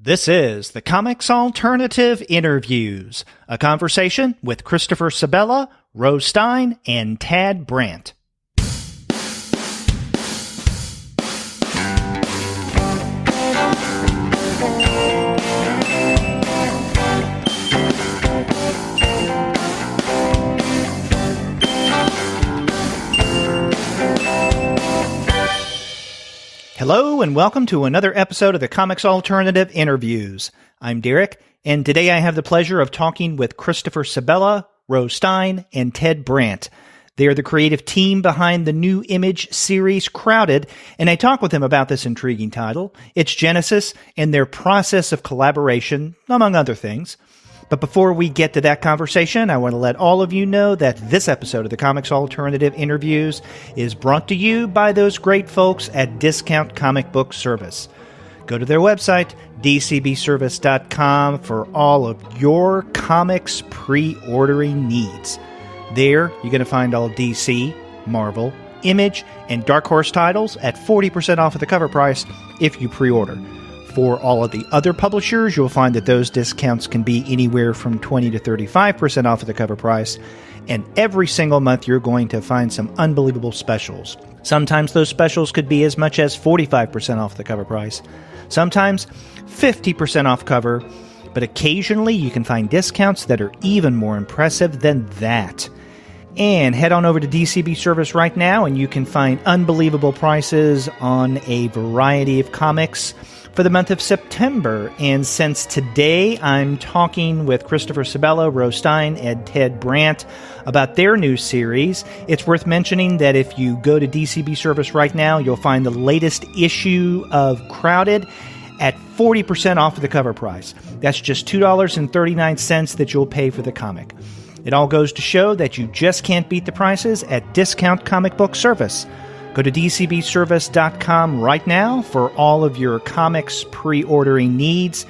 This is the Comics Alternative Interviews, a conversation with Christopher Sebela, Rose Stein, and Ted Brandt. Hello and welcome to another episode of the Comics Alternative Interviews. I'm Derek, and today I have the pleasure of talking with Christopher Sebela, Rose Stein, and Ted Brandt. They are the creative team behind the new Image series Crowded, and I talk with them about this intriguing title, its genesis, and their process of collaboration, among other things. But before we get to that conversation, I want to let all of you know that this episode of the Comics Alternative Interviews is brought to you by those great folks at Discount Comic Book Service. Go to their website, dcbservice.com, for all of your comics pre-ordering needs. There, you're going to find all DC, Marvel, Image, and Dark Horse titles at 40% off of the cover price if you pre-order. For all of the other publishers, you'll find that those discounts can be anywhere from 20 to 35% off of the cover price. And every single month, you're going to find some unbelievable specials. Sometimes those specials could be as much as 45% off the cover price. Sometimes 50% off cover. But occasionally, you can find discounts that are even more impressive than that. And head on over to DCB Service right now, and you can find unbelievable prices on a variety of comics for the month of September. And since today I'm talking with Christopher Sebela, Rose Stein, and Ted Brandt about their new series, it's worth mentioning that if you go to DCB Service right now, you'll find the latest issue of Crowded at 40% off of the cover price. That's just $2.39 that you'll pay for the comic. It all goes to show that you just can't beat the prices at Discount Comic Book Service. Go to dcbservice.com right now for all of your comics pre-ordering needs.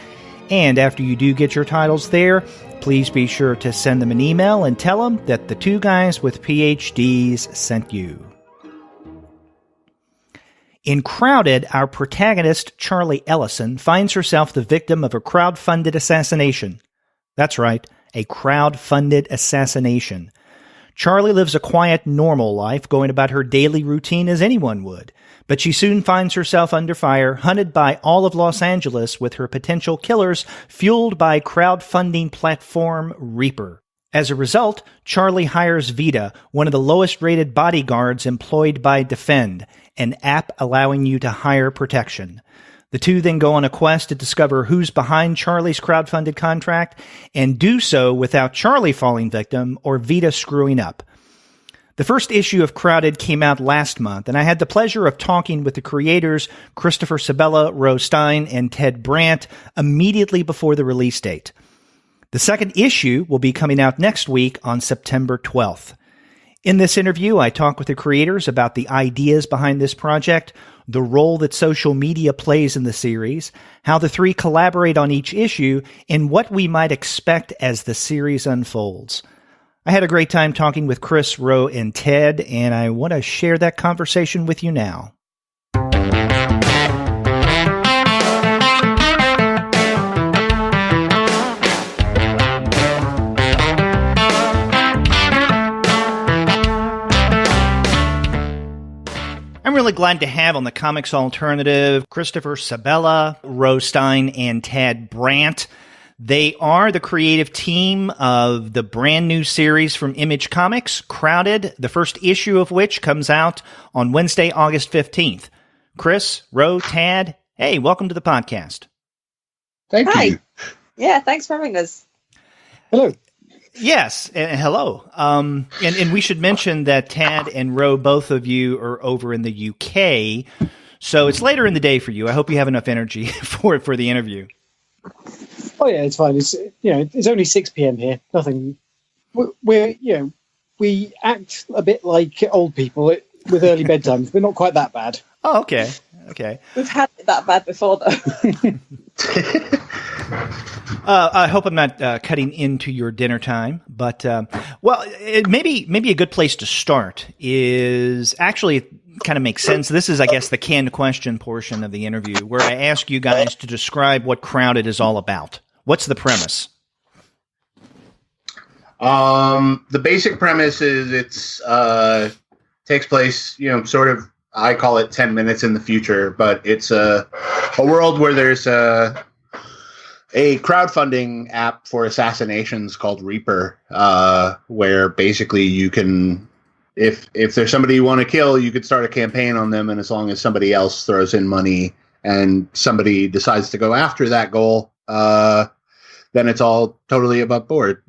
And after you do get your titles there, please be sure to send them an email and tell them that the two guys with PhDs sent you. In Crowded, our protagonist, Charlie Ellison, finds herself the victim of a crowdfunded assassination. That's right, a crowdfunded assassination. Charlie lives a quiet, normal life, going about her daily routine as anyone would. But she soon finds herself under fire, hunted by all of Los Angeles with her potential killers, fueled by crowdfunding platform Reapr. As a result, Charlie hires Vita, one of the lowest-rated bodyguards employed by Dfend, an app allowing you to hire protection. The two then go on a quest to discover who's behind Charlie's crowdfunded contract, and do so without Charlie falling victim or Vita screwing up. The first issue of Crowded came out last month, and I had the pleasure of talking with the creators Christopher Sebela, Rose Stein, and Ted Brandt immediately before the release date. The second issue will be coming out next week on September 12th. In this interview, I talk with the creators about the ideas behind this project, the role that social media plays in the series, how the three collaborate on each issue, and what we might expect as the series unfolds. I had a great time talking with Chris, Ro, and Ted, and I want to share that conversation with you now. I'm really glad to have on the Comics Alternative Christopher Sebela, Rose Stein, and Ted Brandt. They are the creative team of the brand new series from Image Comics, Crowded, the first issue of which comes out on Wednesday, August 15th. Chris, Ro, Tad, hey, welcome to the podcast. Thank you. Hi. Yeah, thanks for having us. Hello. Yes, and hello. And we should mention that Tad and Ro, both of you are over in the UK, so it's later in the day for you. I hope you have enough energy for the interview. Oh yeah, it's fine. It's only 6 p.m. here. Nothing. We act a bit like old people with early bedtimes. We're not quite that bad. Oh, okay. We've had it that bad before, though. I hope I'm not cutting into your dinner time, but maybe a good place to start is actually kind of make sense. This is, I guess, the canned question portion of the interview where I ask you guys to describe what Crowded is all about. What's the premise? The basic premise is it's takes place, sort of, I call it 10 minutes in the future, but it's a world where there's a crowdfunding app for assassinations called Reapr, where basically you can, if there's somebody you want to kill, you could start a campaign on them, and as long as somebody else throws in money and somebody decides to go after that goal, then it's all totally above board.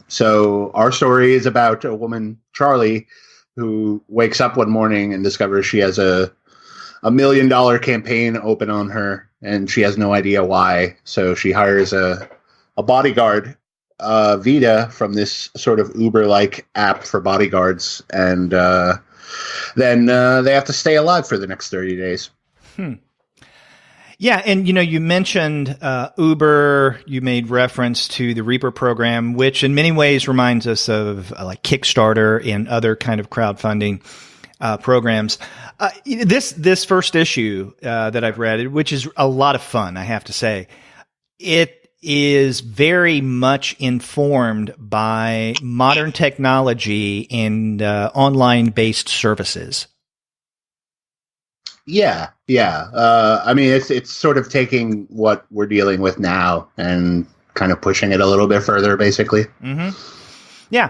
So our story is about a woman, Charlie, who wakes up one morning and discovers she has a $1 million campaign open on her, and she has no idea why. So she hires a bodyguard, Vita, from this sort of Uber-like app for bodyguards, and then they have to stay alive for the next 30 days. Yeah, and you mentioned Uber. You made reference to the Reaper program, which in many ways reminds us of like Kickstarter and other kind of crowdfunding programs. This first issue that I've read, which is a lot of fun, I have to say, it is very much informed by modern technology and online-based services. Yeah. I mean, it's sort of taking what we're dealing with now and kind of pushing it a little bit further, basically. Mm-hmm. Yeah.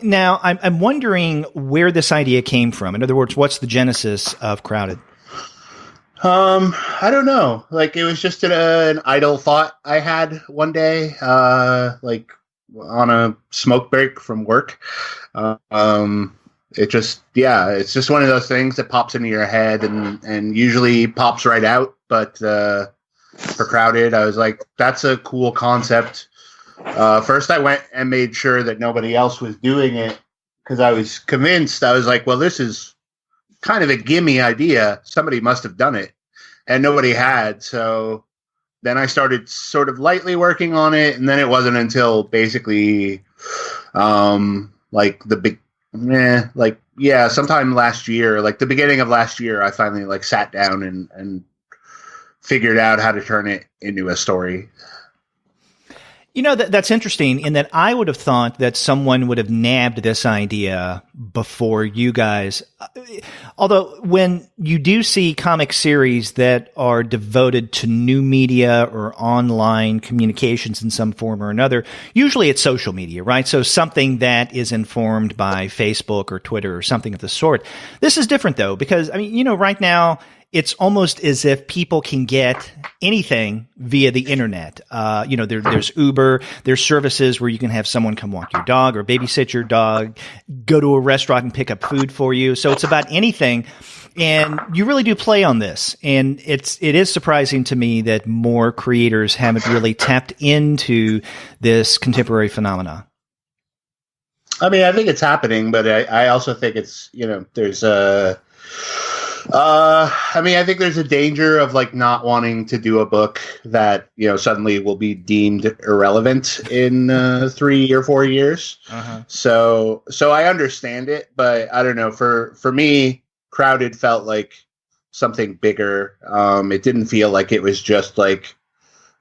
Now, I'm wondering where this idea came from. In other words, what's the genesis of Crowded? I don't know. Like, it was just an idle thought I had one day, like on a smoke break from work. It's just one of those things that pops into your head and usually pops right out. But for Crowded, I was like, that's a cool concept. First, I went and made sure that nobody else was doing it because I was convinced. I was like, well, this is kind of a gimme idea. Somebody must have done it. And nobody had. So then I started sort of lightly working on it. And then it wasn't until basically sometime last year, like the beginning of last year, I finally like sat down and figured out how to turn it into a story. That's interesting in that I would have thought that someone would have nabbed this idea before you guys. Although when you do see comic series that are devoted to new media or online communications in some form or another, usually it's social media, right? So something that is informed by Facebook or Twitter or something of the sort. This is different though, because right now, it's almost as if people can get anything via the internet. There's Uber, there's services where you can have someone come walk your dog or babysit your dog, go to a restaurant and pick up food for you. So it's about anything. And you really do play on this. And it is surprising to me that more creators haven't really tapped into this contemporary phenomena. I mean, I think it's happening, but I also think it's, there's I think there's a danger of like not wanting to do a book that, suddenly will be deemed irrelevant in 3 or 4 years. Uh-huh. So I understand it, but I don't know. For me, Crowded felt like something bigger. It didn't feel like it was just like,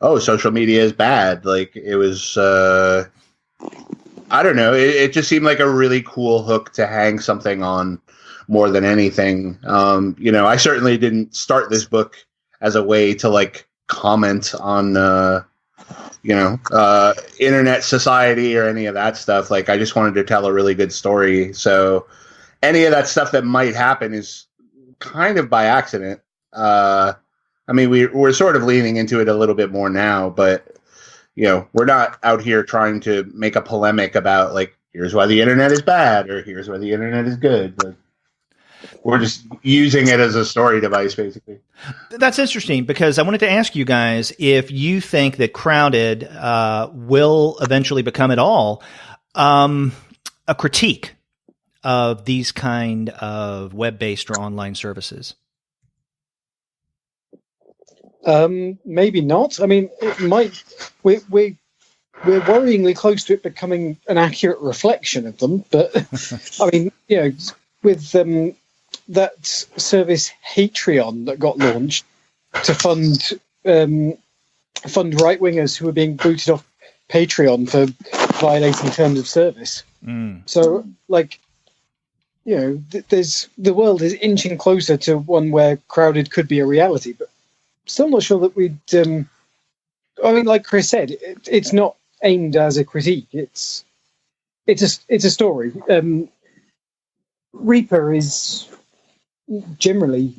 oh, social media is bad. Like it was, I don't know. It just seemed like a really cool hook to hang something on. More than anything, I certainly didn't start this book as a way to like comment on, internet society or any of that stuff. Like I just wanted to tell a really good story. So any of that stuff that might happen is kind of by accident. We're sort of leaning into it a little bit more now, but we're not out here trying to make a polemic about like, here's why the internet is bad or here's why the internet is good. But we're just using it as a story device, basically. That's interesting because I wanted to ask you guys if you think that Crowded will eventually become at all a critique of these kind of web-based or online services. Maybe not. I mean, it might. We're worryingly close to it becoming an accurate reflection of them. But I mean, with that service Patreon that got launched to fund right wingers who were being booted off Patreon for violating terms of service. So, like, you know, the world is inching closer to one where Crowded could be a reality, but still not sure that we'd. I mean, like Chris said, it's not aimed as a critique. It's a story. Reapr is generally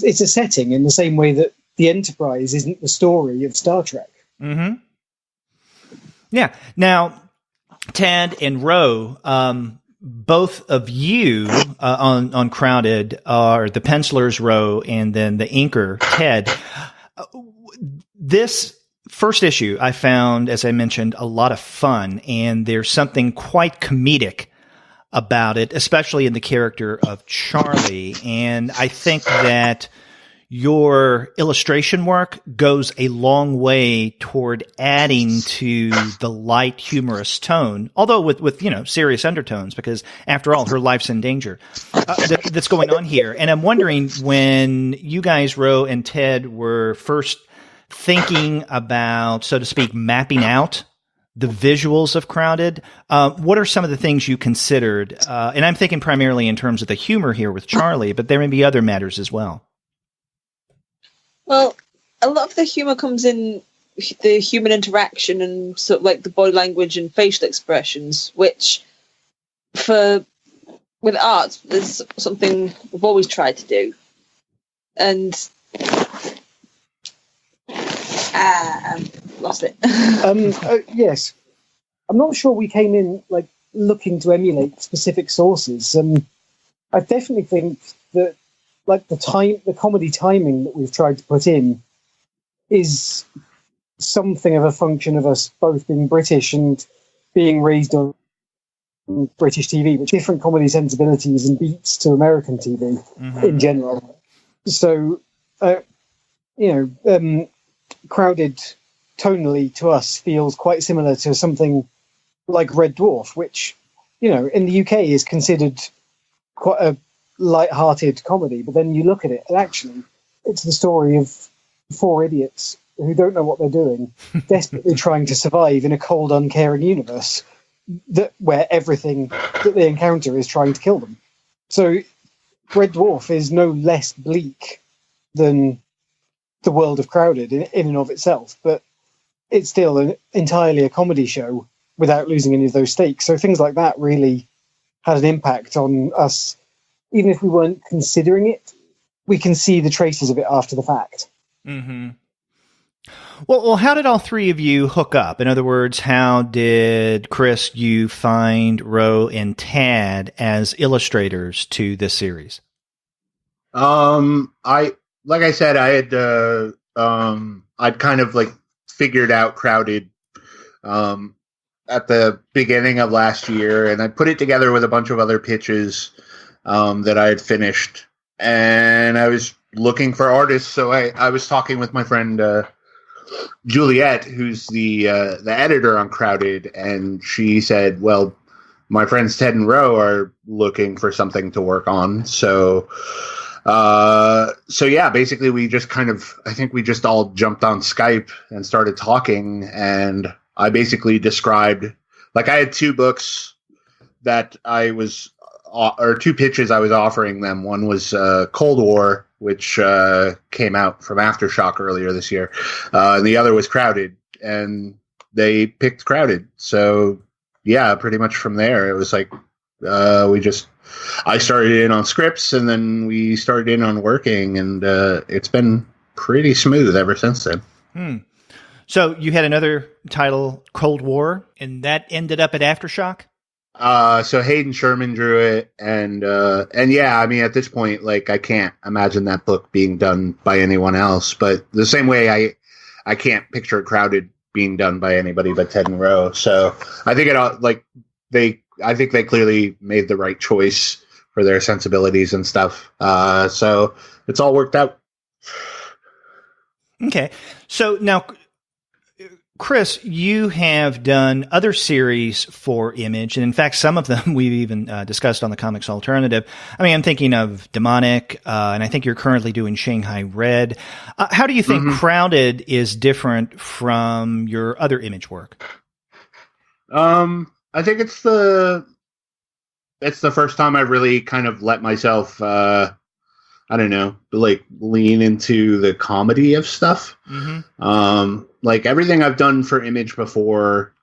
it's a setting in the same way that the Enterprise isn't the story of Star Trek. Mm-hmm. Yeah. Now, Ted and Ro, both of you on Crowded are the pencilers, Ro, and then the inker, Ted. This first issue I found, as I mentioned, a lot of fun, and there's something quite comedic about it, especially in the character of Charlie. And I think that your illustration work goes a long way toward adding to the light, humorous tone, although with serious undertones, because after all, her life's in danger. That's going on here. And I'm wondering, when you guys, Ro and Ted, were first thinking about, so to speak, mapping out the visuals of Crowded, what are some of the things you considered? And I'm thinking primarily in terms of the humor here with Charlie, but there may be other matters as well. Well, a lot of the humour comes in the human interaction and sort of like the body language and facial expressions, which with art is something we've always tried to do. And lost it. Yes. I'm not sure we came in like looking to emulate specific sources. I definitely think that like the comedy timing that we've tried to put in is something of a function of us both being British and being raised on British TV, with different comedy sensibilities and beats to American TV in general. So, Crowded tonally to us feels quite similar to something like Red Dwarf, which, in the UK is considered quite a light-hearted comedy, but then you look at it and actually it's the story of four idiots who don't know what they're doing, desperately trying to survive in a cold, uncaring universe where everything that they encounter is trying to kill them. So Red Dwarf is no less bleak than the world of Crowded in and of itself, but it's still entirely a comedy show without losing any of those stakes. So things like that really had an impact on us. Even if we weren't considering it, we can see the traces of it after the fact. Mm-hmm. Well, how did all three of you hook up? In other words, how did, Chris, you find Ro and Tad as illustrators to this series? Like I said, I had I'd kind of like figured out Crowded at the beginning of last year, and I put it together with a bunch of other pitches that I had finished, and I was looking for artists. So I was talking with my friend Juliet, who's the editor on Crowded, and she said, "Well, my friends Ted and Ro are looking for something to work on." So yeah, basically we just I think we just all jumped on Skype and started talking, and I basically described, like, I had two books that I was, or two pitches I was offering them. One was Cold War, which came out from Aftershock earlier this year, and the other was Crowded, and they picked Crowded. So yeah, pretty much from there, it was like I started in on scripts, and then we started in on working, and it's been pretty smooth ever since then. So you had another title, Cold War, and that ended up at Aftershock? So Hayden Sherman drew it, and yeah, I mean, at this point, like, I can't imagine that book being done by anyone else, but the same way I can't picture Crowded being done by anybody but Ted and Ro. So I think I think they clearly made the right choice for their sensibilities and stuff. So it's all worked out. Okay. So now, Chris, you have done other series for Image, and in fact, some of them we've even discussed on the Comics Alternative. I mean, I'm thinking of Demonic, and I think you're currently doing Shanghai Red. How do you think Crowded is different from your other Image work? I think it's the first time I really kind of let myself, I don't know, like lean into the comedy of stuff. Like everything I've done for Image before,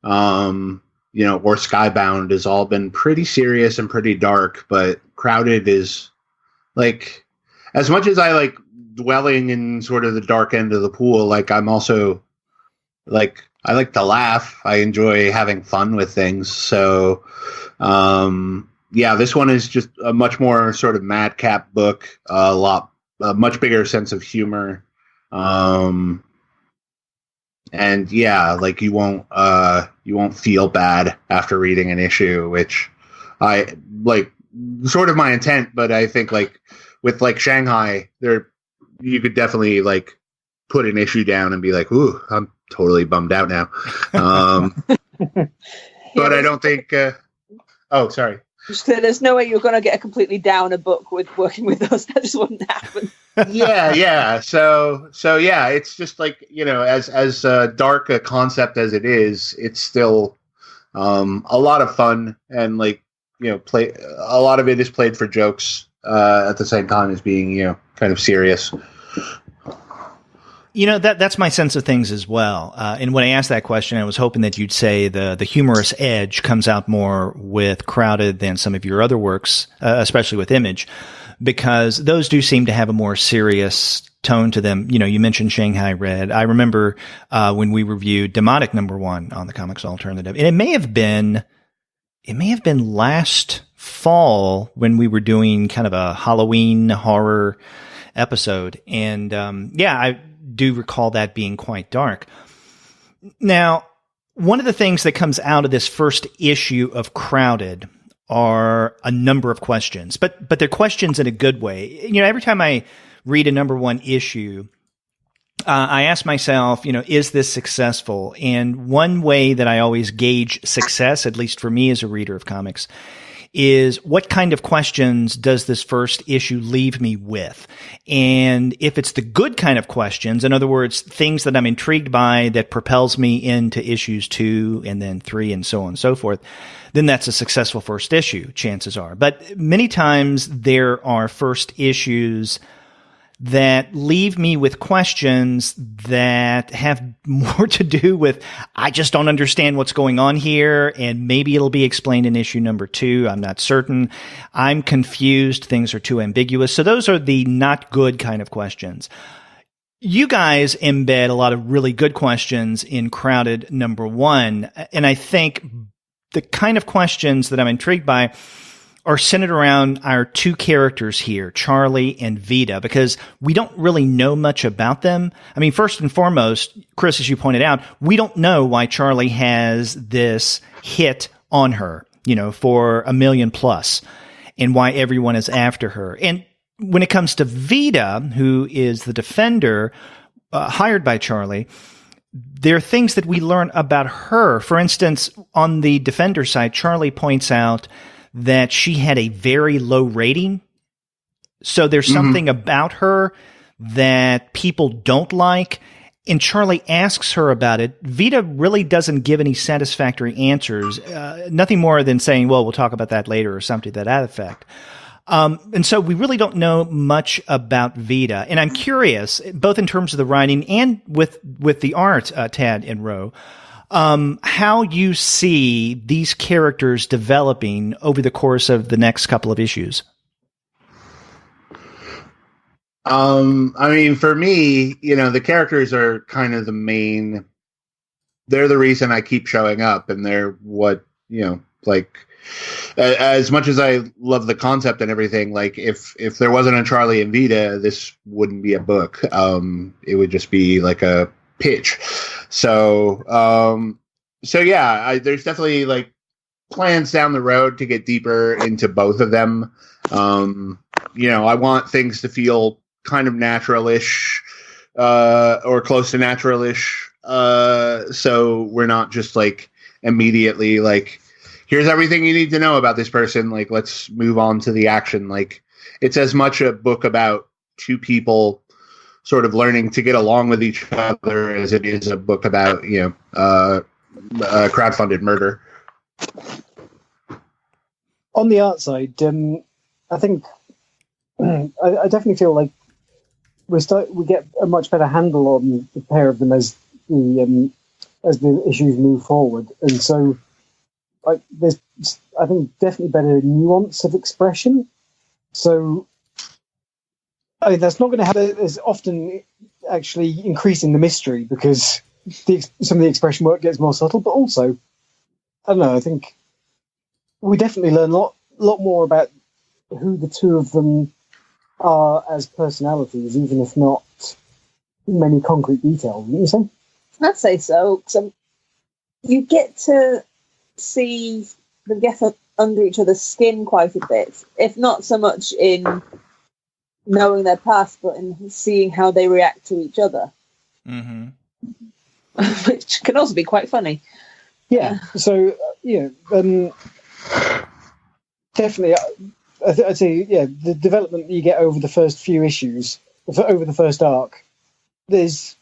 or Skybound has all been pretty serious and pretty dark, but Crowded is like, as much as I like dwelling in sort of the dark end of the pool, like I'm also like, I like to laugh. I enjoy having fun with things. So, this one is just a much more sort of madcap book, a much bigger sense of humor. Like you won't feel bad after reading an issue, which I like, sort of my intent, but I think like with like Shanghai, you could definitely like put an issue down and be like, ooh, I'm totally bummed out now. But I don't think, sorry. So there's no way you're going to get a completely downer book with working with us. That just wouldn't happen. Yeah. So yeah, it's just like, as dark a concept as it is, it's still a lot of fun, and like, a lot of it is played for jokes at the same time as being, kind of serious. That's my sense of things as well. And when I asked that question, I was hoping that you'd say the humorous edge comes out more with Crowded than some of your other works, especially with Image, because those do seem to have a more serious tone to them. You mentioned Shanghai Red. I remember when we reviewed Demonic #1 on the Comics Alternative, and it may have been last fall when we were doing kind of a Halloween horror episode. And I do recall that being quite dark. Now, one of the things that comes out of this first issue of Crowded are a number of questions, but they're questions in a good way. Every time I read a #1 issue, I ask myself, is this successful? And one way that I always gauge success, at least for me as a reader of comics, is what kind of questions does this first issue leave me with? And if it's the good kind of questions, in other words, things that I'm intrigued by that propels me into issues 2 and then 3 and so on and so forth, then that's a successful first issue, chances are. But many times there are first issues that leave me with questions that have more to do with, I just don't understand what's going on here, and maybe it'll be explained in issue number 2. I'm not certain. I'm confused. Things are too ambiguous. So those are the not good kind of questions. You guys embed a lot of really good questions in Crowded #1, and I think the kind of questions that I'm intrigued by are centered around our two characters here, Charlie and Vita, because we don't really know much about them. I mean, first and foremost, Chris, as you pointed out, we don't know why Charlie has this hit on her, for $1 million plus, and why everyone is after her. And when it comes to Vita, who is the defender hired by Charlie, there are things that we learn about her. For instance, on the defender side, Charlie points out that she had a very low rating. So there's something about her that people don't like. And Charlie asks her about it. Vita really doesn't give any satisfactory answers. Nothing more than saying, well, we'll talk about that later or something to that effect. And so we really don't know much about Vita. And I'm curious, both in terms of the writing and with the art, Tad and Ro, how you see these characters developing over the course of the next couple of issues. I mean, for me, the characters are kind of they're the reason I keep showing up, and they're what, like, as much as I love the concept and everything, like if there wasn't a Charlie and Vita, this wouldn't be a book. It would just be like a pitch. So there's definitely like plans down the road to get deeper into both of them. I want things to feel kind of natural-ish, or close to natural-ish. So we're not just like immediately like, here's everything you need to know about this person. Like, let's move on to the action. Like, it's as much a book about two people sort of learning to get along with each other as it is a book about, crowdfunded murder. On the art side, I think I definitely feel like we get a much better handle on the pair of them as the issues move forward, and so there's, I think, definitely better nuance of expression. So I mean, that's not going to happen as often, actually increasing the mystery, because some of the expression work gets more subtle, but also, I don't know, I think we definitely learn a lot more about who the two of them are as personalities, even if not many concrete details, wouldn't you say? I'd say so. You get to see them get under each other's skin quite a bit, if not so much in knowing their past, but in seeing how they react to each other. Mm-hmm. Which can also be quite funny. Yeah, so, definitely, I'd say, the development you get over the first few issues, over the first arc, there's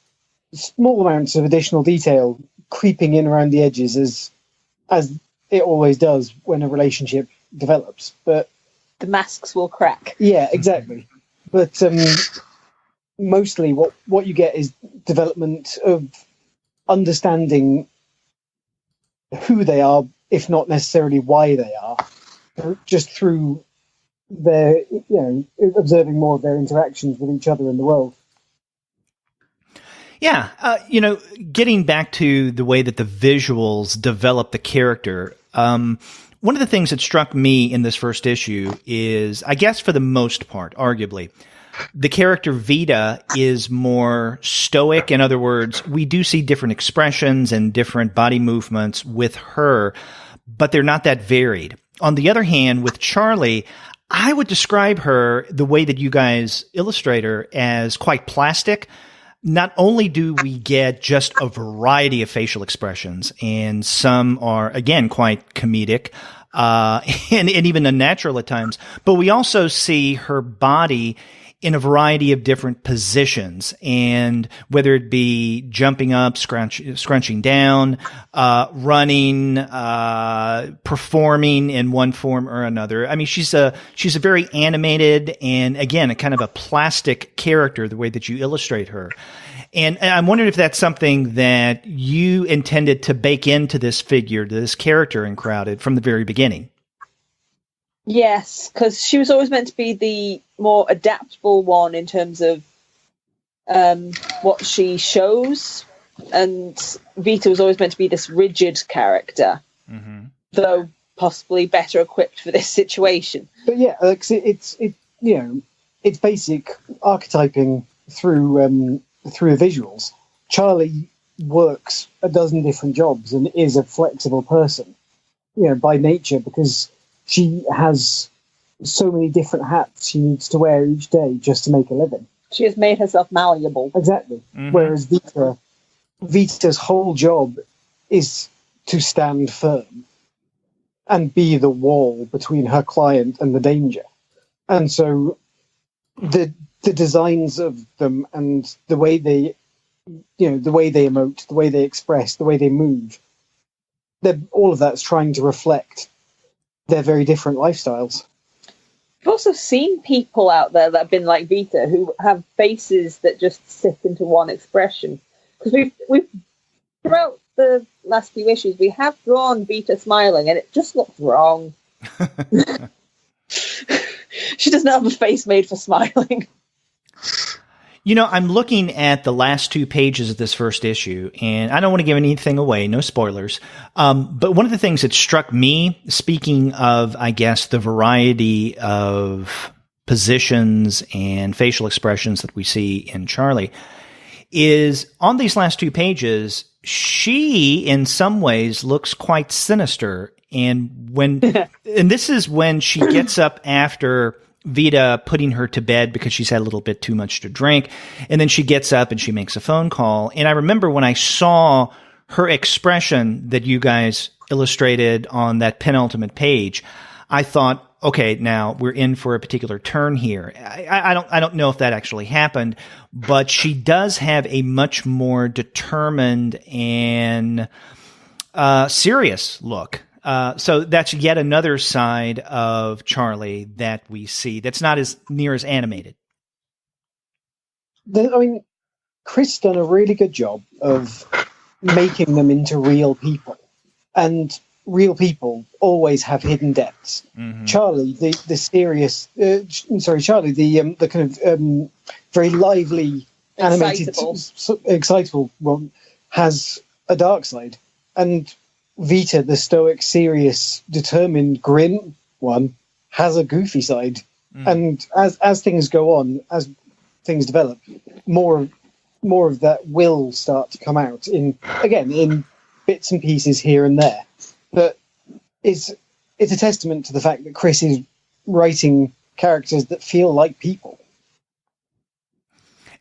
small amounts of additional detail creeping in around the edges as it always does when a relationship develops. But the masks will crack. Yeah, exactly. But mostly what you get is development of understanding who they are, if not necessarily why they are, just through their, observing more of their interactions with each other in the world. Yeah. Getting back to the way that the visuals develop the character, one of the things that struck me in this first issue is, I guess for the most part, arguably, the character Vita is more stoic. In other words, we do see different expressions and different body movements with her, but they're not that varied. On the other hand, with Charlie, I would describe her, the way that you guys illustrate her, as quite plastic. Not only do we get just a variety of facial expressions, and some are, again, quite comedic, and even unnatural at times, but we also see her body in a variety of different positions, and whether it be jumping up, scrunching down, running, performing in one form or another. I mean, she's a very animated and, again, a kind of a plastic character, the way that you illustrate her. And I'm wondering if that's something that you intended to bake into this figure, to this character in Crowded from the very beginning. Yes, because she was always meant to be the more adaptable one in terms of what she shows, and Vita was always meant to be this rigid character, though possibly better equipped for this situation. But yeah, it's basic archetyping through the visuals. Charlie works a dozen different jobs and is a flexible person, by nature, because she has so many different hats she needs to wear each day just to make a living. She has made herself malleable. Exactly. Mm-hmm. Whereas Vita's whole job is to stand firm and be the wall between her client and the danger. And so the designs of them and the way they emote, the way they express, the way they move, all of that's trying to reflect their very different lifestyles. I've also seen people out there that have been like Vita who have faces that just sit into one expression. Because we've throughout the last few issues, we have drawn Vita smiling, and it just looks wrong. She does not have a face made for smiling. I'm looking at the last 2 pages of this first issue, and I don't want to give anything away, no spoilers. But one of the things that struck me, speaking of, I guess, the variety of positions and facial expressions that we see in Charlie, is on these last 2 pages, she, in some ways, looks quite sinister. And and this is when she gets up after Vita putting her to bed because she's had a little bit too much to drink. And then she gets up and she makes a phone call. And I remember when I saw her expression that you guys illustrated on that penultimate page, I thought, okay, now we're in for a particular turn here. I don't know if that actually happened, but she does have a much more determined and serious look. So that's yet another side of Charlie that we see that's not as near as animated. Chris done a really good job of making them into real people, and real people always have hidden depths. Mm-hmm. Charlie, the serious, Charlie, the kind of very lively, animated, excitable one, has a dark side, and Vita, the stoic, serious, determined, grim one, has a goofy side. And as things go on, as things develop, more of that will start to come out in bits and pieces here and there. But it's a testament to the fact that Chris is writing characters that feel like people.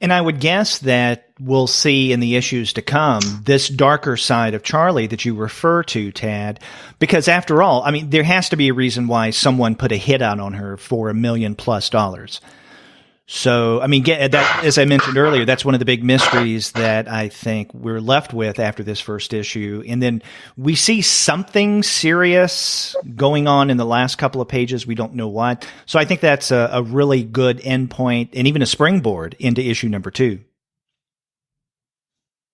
And I would guess that we'll see in the issues to come this darker side of Charlie that you refer to, Tad, because after all, there has to be a reason why someone put a hit out on her for $1 million+. So, that, as I mentioned earlier, that's one of the big mysteries that I think we're left with after this first issue. And then we see something serious going on in the last couple of pages. We don't know what. So I think that's a really good endpoint and even a springboard into issue number 2.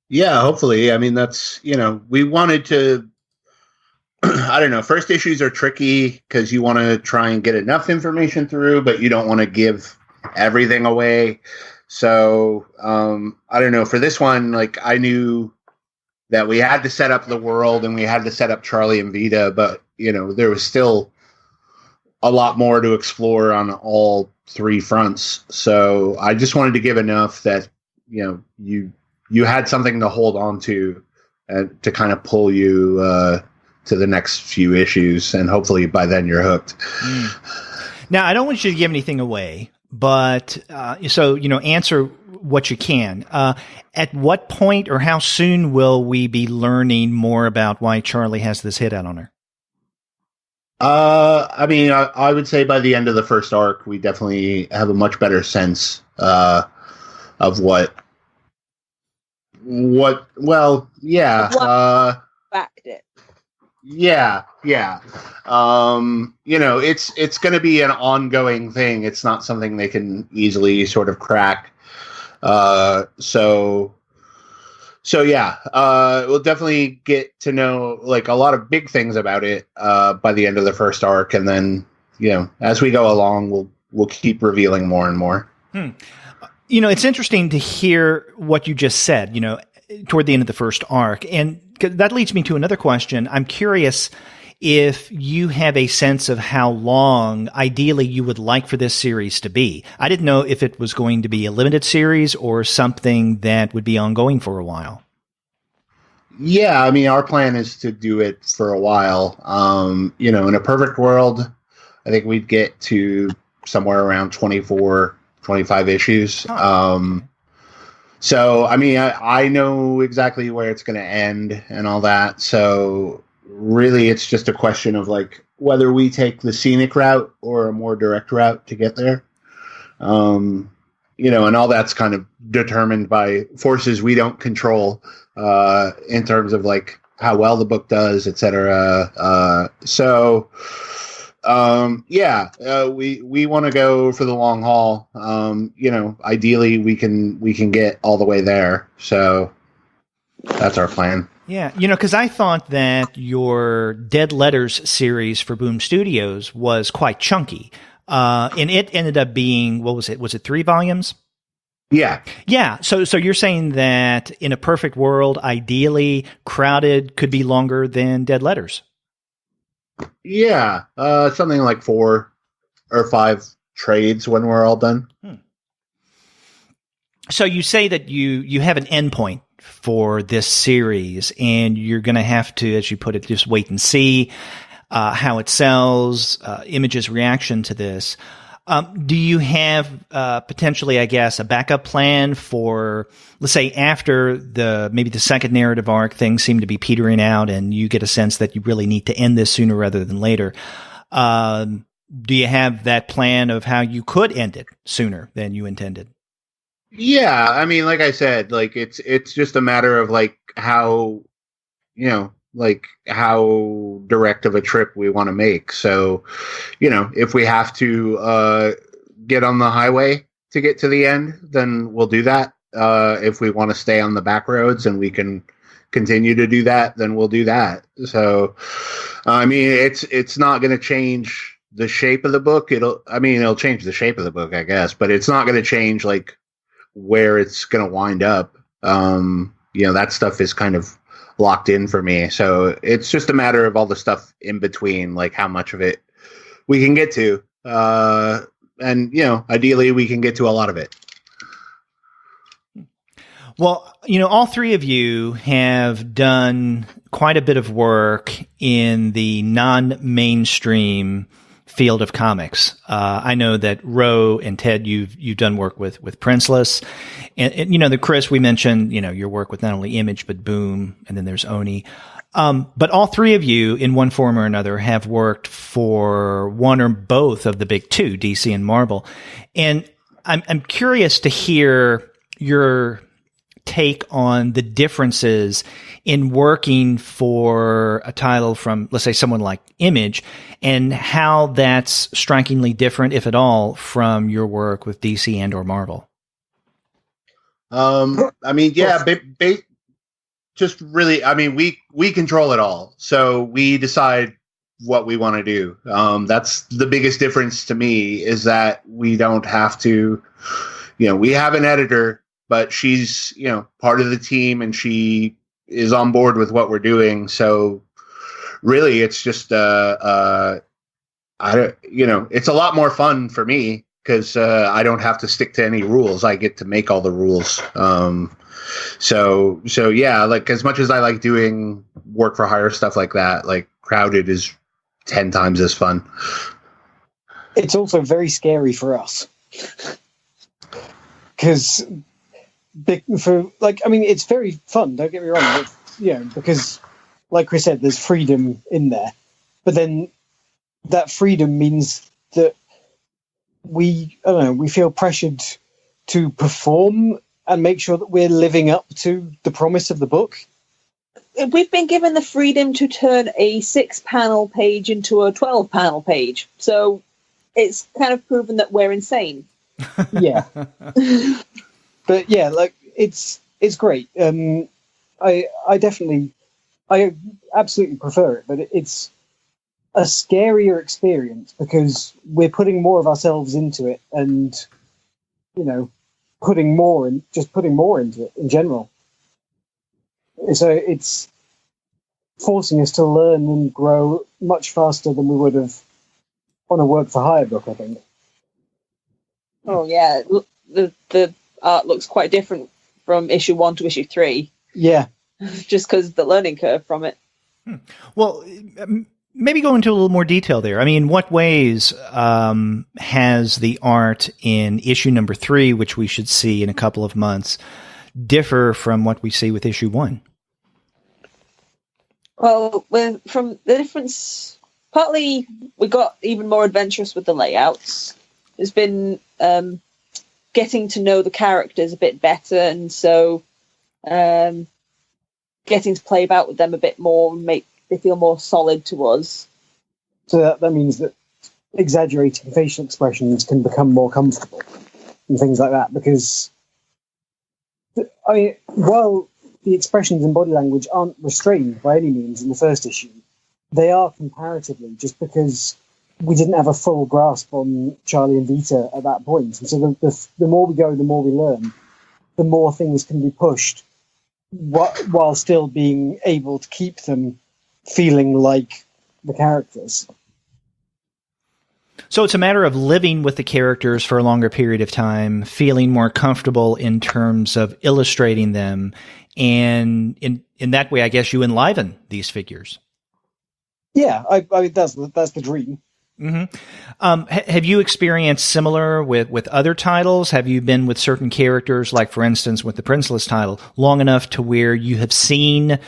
Yeah, hopefully. That's, we wanted to, I don't know, first issues are tricky because you want to try and get enough information through, but you don't want to give everything away. So I don't know, for this one, I knew that we had to set up the world and we had to set up Charlie and Vita, but there was still a lot more to explore on all 3 fronts. So I just wanted to give enough that you had something to hold on to to kind of pull you to the next few issues, and hopefully by then you're hooked. Now, I don't want you to give anything away, but answer what you can. At what point or how soon will we be learning more about why Charlie has this hit out on her? I would say by the end of the first arc, we definitely have a much better sense of what. Well, yeah. Backed it. Yeah. It's going to be an ongoing thing. It's not something they can easily sort of crack. So yeah, we'll definitely get to know a lot of big things about it by the end of the first arc, and then as we go along, we'll keep revealing more and more. It's interesting to hear what you just said. Toward the end of the first arc, and that leads me to another question. I'm curious if you have a sense of how long, ideally, you would like for this series to be. I didn't know if it was going to be a limited series or something that would be ongoing for a while. Yeah, our plan is to do it for a while. In a perfect world, I think we'd get to somewhere around 24, 25 issues. So, I know exactly where it's going to end and all that. So really, it's just a question of whether we take the scenic route or a more direct route to get there. And all that's kind of determined by forces we don't control in terms of how well the book does, etc. We want to go for the long haul. Ideally we can get all the way there. So that's our plan. Yeah. Because I thought that your Dead Letters series for Boom Studios was quite chunky. And it ended up being, what was it? Was it 3 volumes? Yeah. Yeah. So you're saying that in a perfect world, ideally, Crowded could be longer than Dead Letters. Yeah, something like 4 or 5 trades when we're all done. So you say that you have an endpoint for this series, and you're going to have to, as you put it, just wait and see how it sells, Image's reaction to this. Do you have potentially, I guess, a backup plan for, let's say, after maybe the second narrative arc, things seem to be petering out, and you get a sense that you really need to end this sooner rather than later? Do you have that plan of how you could end it sooner than you intended? Yeah, I mean, like I said, like it's just a matter of like how, like how direct of a trip we want to make. So, if we have to get on the highway to get to the end, then we'll do that. If we want to stay on the back roads and we can continue to do that, then we'll do that. So, I mean, it's not going to change the shape of the book. It'll change the shape of the book, I guess, but it's not going to change like where it's going to wind up. That stuff is kind of locked in for me. So it's just a matter of all the stuff in between, like how much of it we can get to. And, ideally we can get to a lot of it. Well, all three of you have done quite a bit of work in the non-mainstream field of comics. I know that Ro and Ted, you've done work with Princeless, and the Chris, we mentioned, your work with not only Image but Boom, and then there's Oni. But all three of you, in one form or another, have worked for one or both of the big two, DC and Marvel. And I'm curious to hear your take on the differences in working for a title from, let's say, someone like Image, and how that's strikingly different, if at all, from your work with DC and or Marvel. Just really, we control it all. So we decide what we want to do. That's the biggest difference to me, is that we don't have to, we have an editor, but she's, part of the team, and she is on board with what we're doing. So really it's just, it's a lot more fun for me because I don't have to stick to any rules. I get to make all the rules. So yeah, like as much as I like doing work for hire stuff like that, like Crowded is 10 times as fun. It's also very scary for us because it's very fun, don't get me wrong, but, because like Chris said, there's freedom in there, but then that freedom means that we feel pressured to perform and make sure that we're living up to the promise of the book. We've been given the freedom to turn a 6-panel page into a 12-panel page, so it's kind of proven that we're insane. Yeah. But yeah, like it's great. I absolutely prefer it, but it's a scarier experience because we're putting more of ourselves into it, and putting more into it in general. So it's forcing us to learn and grow much faster than we would have on a work for hire book, I think. Oh yeah, the art looks quite different from issue 1 to issue 3. Yeah. Just because the learning curve from it. Well, maybe go into a little more detail there. I mean, in what ways has the art in issue number 3, which we should see in a couple of months, differ from what we see with issue 1? Well, from the difference, partly we got even more adventurous with the layouts. There's been getting to know the characters a bit better, and so getting to play about with them a bit more and make they feel more solid to us. So that means that exaggerating facial expressions can become more comfortable and things like that, because while the expressions and body language aren't restrained by any means in the first issue, they are comparatively, just because we didn't have a full grasp on Charlie and Vita at that point. And so the more we go, the more we learn, the more things can be pushed while still being able to keep them feeling like the characters. So it's a matter of living with the characters for a longer period of time, feeling more comfortable in terms of illustrating them, and in that way, I guess you enliven these figures. Yeah, that's the dream. Have you experienced similar with other titles? Have you been with certain characters, like for instance with the Princeless title, long enough to where you have seen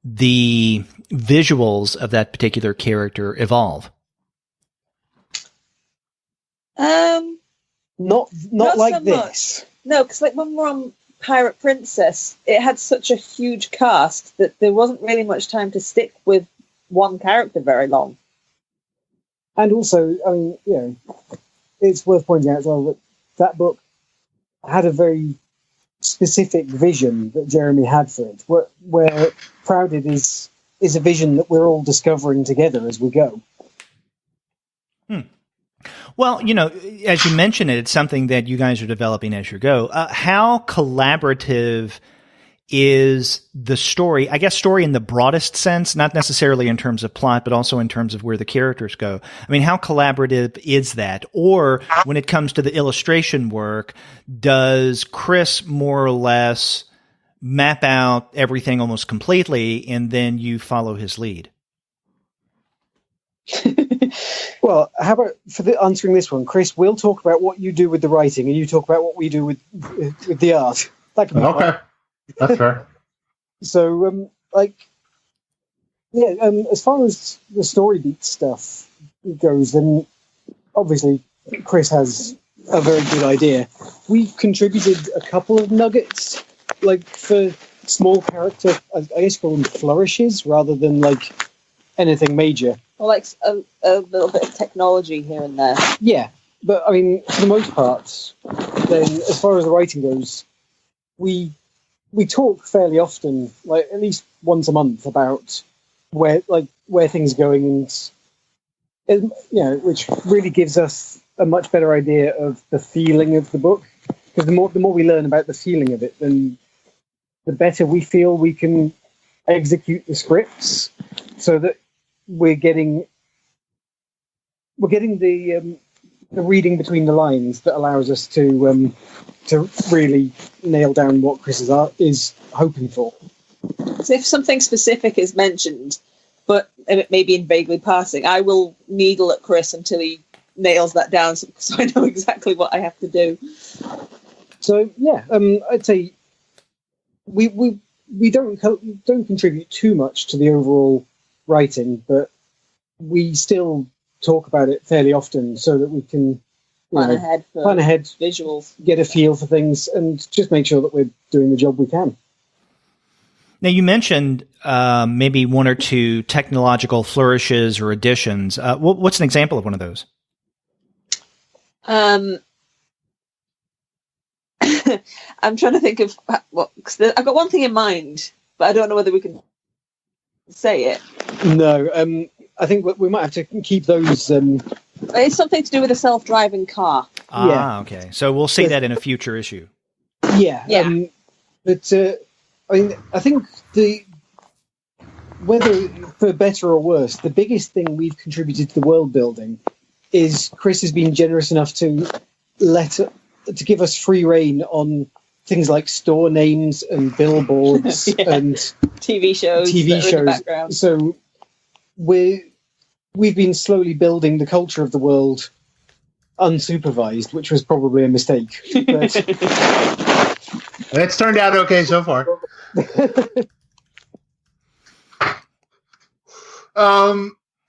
the visuals of that particular character evolve? Not like so this. Much. No, because like when we're on Pirate Princess, it had such a huge cast that there wasn't really much time to stick with one character very long. And also, I mean, you know, it's worth pointing out as well that that book had a very specific vision that Jeremy had for it, where Crowded is a vision that we're all discovering together as we go. Well, you know, as you mentioned it's something that you guys are developing as you go. How collaborative is the story? I guess story in the broadest sense, not necessarily in terms of plot, but also in terms of where the characters go. I mean, how collaborative is that? Or when it comes to the illustration work, does Chris more or less map out everything almost completely and then you follow his lead? Well, how about answering this one, Chris? We'll talk about what you do with the writing, and you talk about what we do with the art. That can be okay. fun. That's fair. So, as far as the story beat stuff goes, then obviously Chris has a very good idea. We contributed a couple of nuggets, like for small character, I guess you call them flourishes rather than like anything major. Or like a little bit of technology here and there. Yeah, but I mean, for the most part, then as far as the writing goes, we talk fairly often, like at least once a month, about where things are going, and you know, which really gives us a much better idea of the feeling of the book. Because the more we learn about the feeling of it, then the better we feel we can execute the scripts, so that we're getting the reading between the lines that allows us to really nail down what Chris is hoping for. So if something specific is mentioned, but it may be in vaguely passing, I will needle at Chris until he nails that down, so I know exactly what I have to do. So yeah, I'd say we don't contribute too much to the overall writing, but we still talk about it fairly often so that we can plan ahead, visuals, get a feel for things, and just make sure that we're doing the job we can. Now, you mentioned maybe one or two technological flourishes or additions. What's an example of one of those? I'm trying to think of cause I've got one thing in mind, but I don't know whether we can say it. No, I think we might have to keep those. It's something to do with a self-driving car. Okay. So we'll see that in a future issue. Yeah. But I mean, I think whether for better or worse, the biggest thing we've contributed to the world building is Chris has been generous enough to give us free rein on things like store names and billboards and TV shows. In the background. So we've been slowly building the culture of the world unsupervised, which was probably a mistake. But it's turned out okay so far.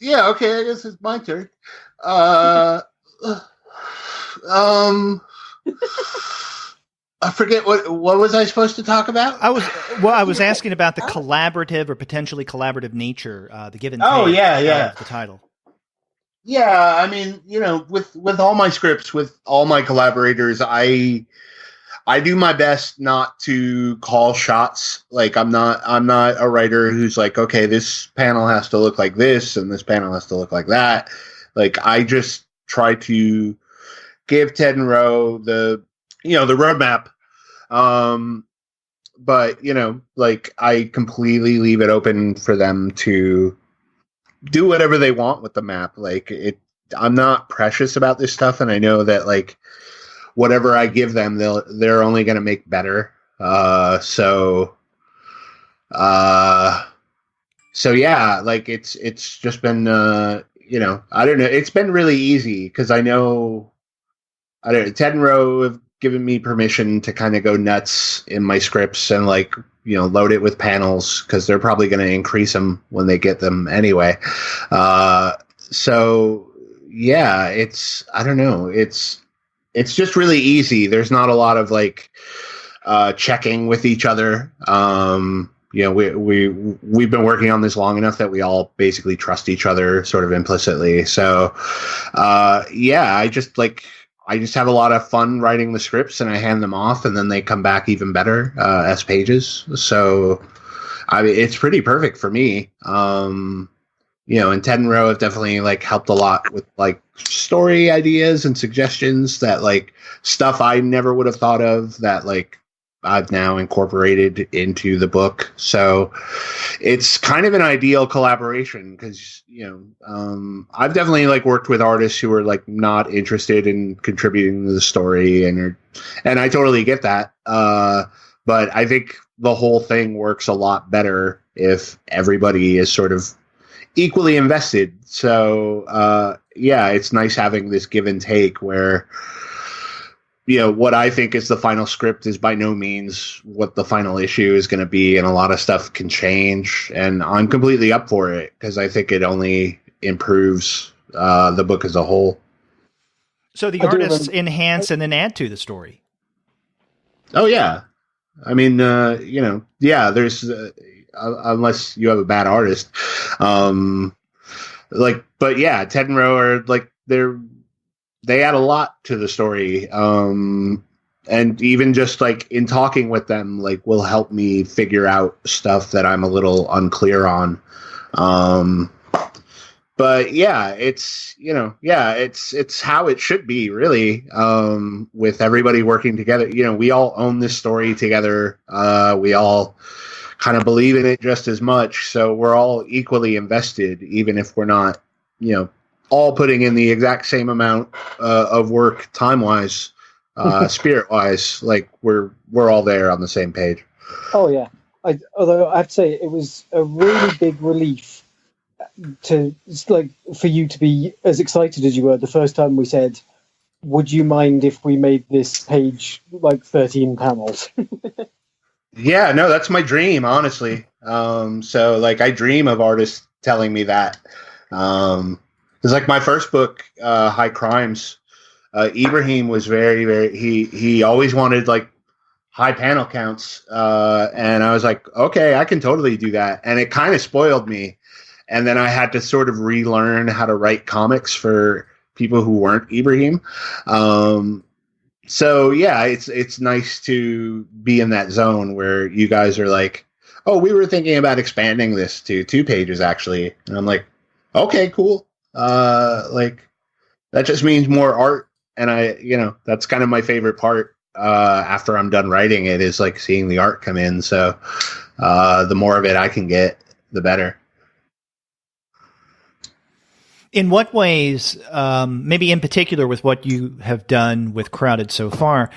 Yeah, okay, I guess it's my turn. I forget what was I supposed to talk about? I was asking about the collaborative or potentially collaborative nature, the give and take of the title. Yeah, I mean, you know, with all my scripts, with all my collaborators, I do my best not to call shots. Like I'm not a writer who's like, okay, this panel has to look like this and this panel has to look like that. Like I just try to give Ted and Ro the roadmap. But you know, like I completely leave it open for them to do whatever they want with the map. Like I'm not precious about this stuff, and I know that like whatever I give them, they're only going to make better. So yeah, like it's just been I don't know. It's been really easy because I know, Ted and Ro have given me permission to kind of go nuts in my scripts and like, load it with panels because they're probably going to increase them when they get them anyway. So yeah, I don't know. It's just really easy. There's not a lot of like, checking with each other. We've been working on this long enough that we all basically trust each other sort of implicitly. So, I just have a lot of fun writing the scripts and I hand them off and then they come back even better, as pages. So, it's pretty perfect for me. And Ted and Ro have definitely like helped a lot with like story ideas and suggestions that like stuff I never would have thought of that like I've now incorporated into the book. So it's kind of an ideal collaboration because, I've definitely like worked with artists who are like not interested in contributing to the story and I totally get that. But I think the whole thing works a lot better if everybody is sort of equally invested. So, it's nice having this give and take where, what I think is the final script is by no means what the final issue is going to be. And a lot of stuff can change. And I'm completely up for it because I think it only improves the book as a whole. So the artists enhance and then add to the story. Oh, yeah. I mean, there's unless you have a bad artist. But yeah, Ted and Ro are like, they add a lot to the story. And even just like in talking with them, like will help me figure out stuff that I'm a little unclear on. But yeah, it's how it should be really. With everybody working together, we all own this story together. We all kind of believe in it just as much. So we're all equally invested, even if we're not, all putting in the exact same amount of work time-wise, spirit-wise. Like we're all there on the same page. Oh yeah. Although I have to say it was a really big relief for you to be as excited as you were the first time we said, would you mind if we made this page like 13 panels? Yeah, no, that's my dream, honestly. So like I dream of artists telling me that. Because like my first book, High Crimes, Ibrahim was very, very, he always wanted like high panel counts. And I was like, okay, I can totally do that. And it kind of spoiled me. And then I had to sort of relearn how to write comics for people who weren't Ibrahim. So yeah, it's nice to be in that zone where you guys are like, oh, we were thinking about expanding this to 2 pages actually. And I'm like, okay, cool. Like that just means more art. And that's kind of my favorite part, after I'm done writing it is like seeing the art come in. So, the more of it I can get, the better. In what ways, maybe in particular with what you have done with Crowded so far,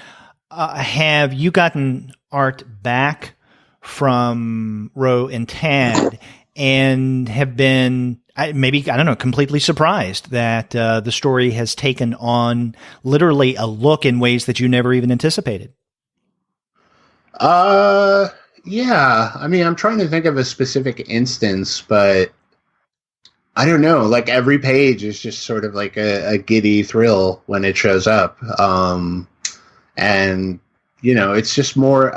have you gotten art back from Ro and Ted and have been completely surprised that the story has taken on literally a look in ways that you never even anticipated? Yeah. I mean, I'm trying to think of a specific instance, but I don't know. Like every page is just sort of like a giddy thrill when it shows up. And it's just more,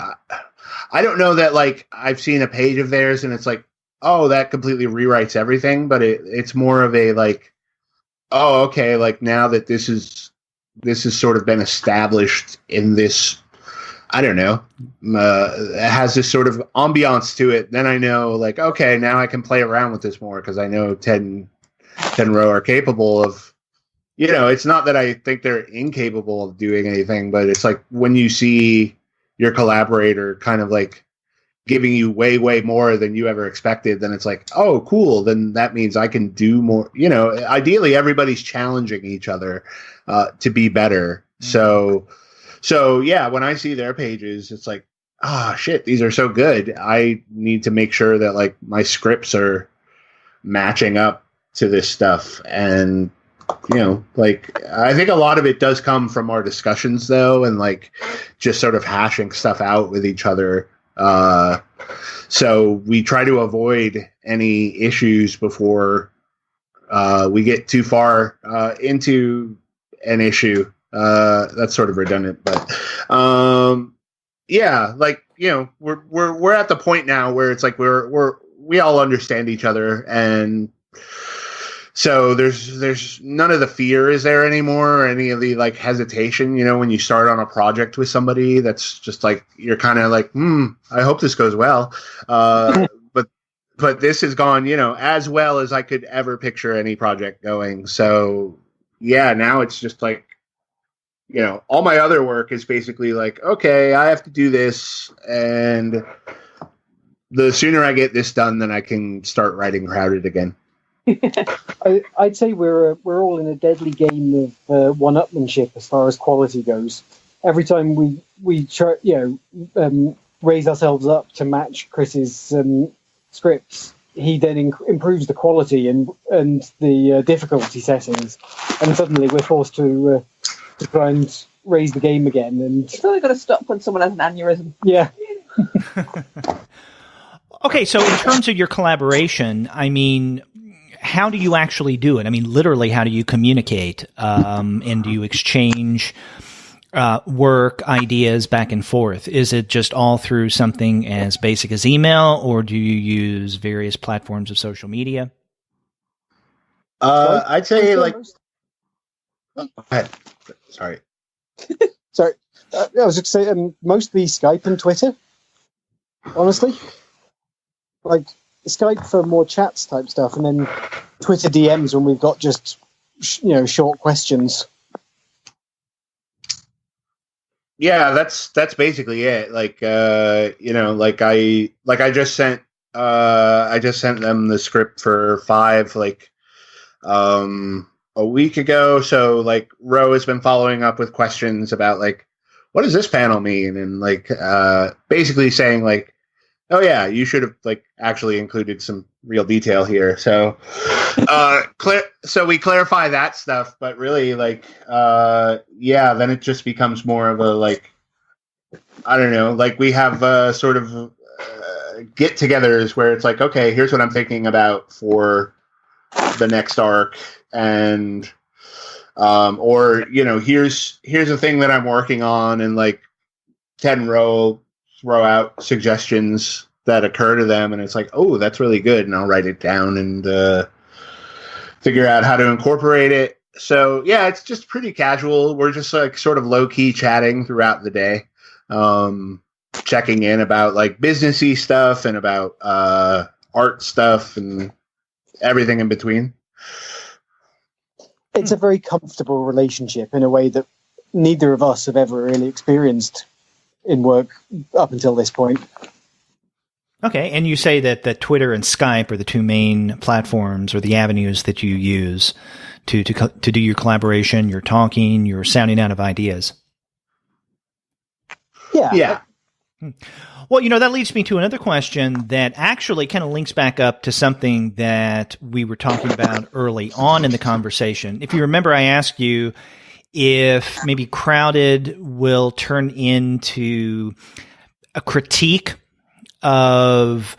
I don't know that like I've seen a page of theirs and it's like, oh, that completely rewrites everything. But it's more of a like, oh, okay. Like now that this has sort of been established in this, I don't know, it has this sort of ambiance to it. Then I know like, okay, now I can play around with this more because I know Ted and Ro are capable of, it's not that I think they're incapable of doing anything, but it's like when you see your collaborator kind of like giving you way, way more than you ever expected, then it's like, oh, cool. Then that means I can do more. Ideally everybody's challenging each other to be better. Mm-hmm. So yeah, when I see their pages, it's like, shit, these are so good. I need to make sure that like my scripts are matching up to this stuff. And, like, I think a lot of it does come from our discussions, though, and, like, just sort of hashing stuff out with each other. So we try to avoid any issues before we get too far into an issue. That's sort of redundant, but yeah, like, we're at the point now where it's like we all understand each other, and so there's none of the fear is there anymore, or any of the like hesitation. When you start on a project with somebody, that's just like you're kind of like, I hope this goes well. But this has gone, as well as I could ever picture any project going. So yeah, now it's just like, all my other work is basically like, okay, I have to do this, and the sooner I get this done, then I can start writing Crowded again. I'd say we're all in a deadly game of one-upmanship as far as quality goes. Every time we try, raise ourselves up to match Chris's scripts, he then improves the quality and the difficulty settings, and suddenly we're forced to try and raise the game again. And you've only got to stop when someone has an aneurysm. Yeah. Okay, so in terms of your collaboration, I mean, how do you actually do it? I mean, literally, how do you communicate? And do you exchange work, ideas back and forth? Is it just all through something as basic as email, or do you use various platforms of social media? I'd say like... Go ahead. Sorry. Sorry. I was just saying mostly Skype and Twitter, honestly. Like Skype for more chats type stuff, and then Twitter DMs when we've got just, short questions. Yeah, that's basically it. Like, like I just sent them the script for 5, like, a week ago. So like Ro has been following up with questions about like, what does this panel mean? And like, basically saying like, oh yeah, you should have like actually included some real detail here. So, so we clarify that stuff, but really like, then it just becomes more of a like, I don't know, like we have sort of get-togethers where it's like, okay, here's what I'm thinking about for the next arc, and or here's a thing that I'm working on, and like Ted and Ro throw out suggestions that occur to them, and it's like, oh, that's really good, and I'll write it down and figure out how to incorporate it. So yeah, it's just pretty casual. We're just like sort of low-key chatting throughout the day, checking in about like businessy stuff and about art stuff and everything in between. It's a very comfortable relationship in a way that neither of us have ever really experienced in work up until this point. Okay, and you say that Twitter and Skype are the two main platforms or the avenues that you use to do your collaboration, your talking, your sounding out of ideas. Yeah. Well, that leads me to another question that actually kind of links back up to something that we were talking about early on in the conversation. If you remember, I asked you if maybe Crowded will turn into a critique of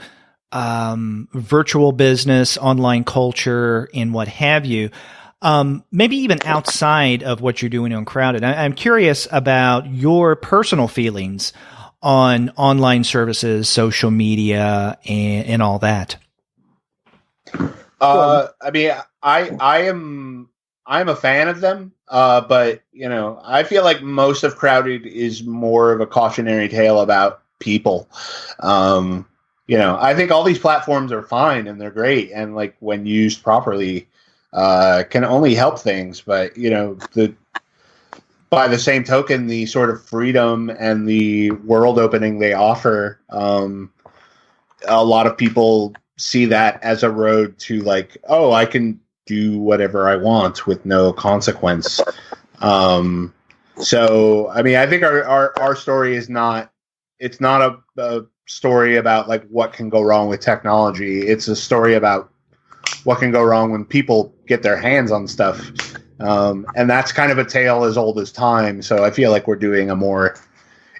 virtual business, online culture, and what have you. Maybe even outside of what you're doing on Crowded. I'm curious about your personal feelings on online services, social media, and all that. I mean, I'm a fan of them, but I feel like most of Crowded is more of a cautionary tale about people. I think all these platforms are fine and they're great, and like when used properly, can only help things. But by the same token, the sort of freedom and the world opening they offer, a lot of people see that as a road to like, oh, I can do whatever I want with no consequence. So, I mean, I think our story is not, it's not a story about like what can go wrong with technology. It's a story about what can go wrong when people get their hands on stuff. And that's kind of a tale as old as time. So I feel like we're doing a more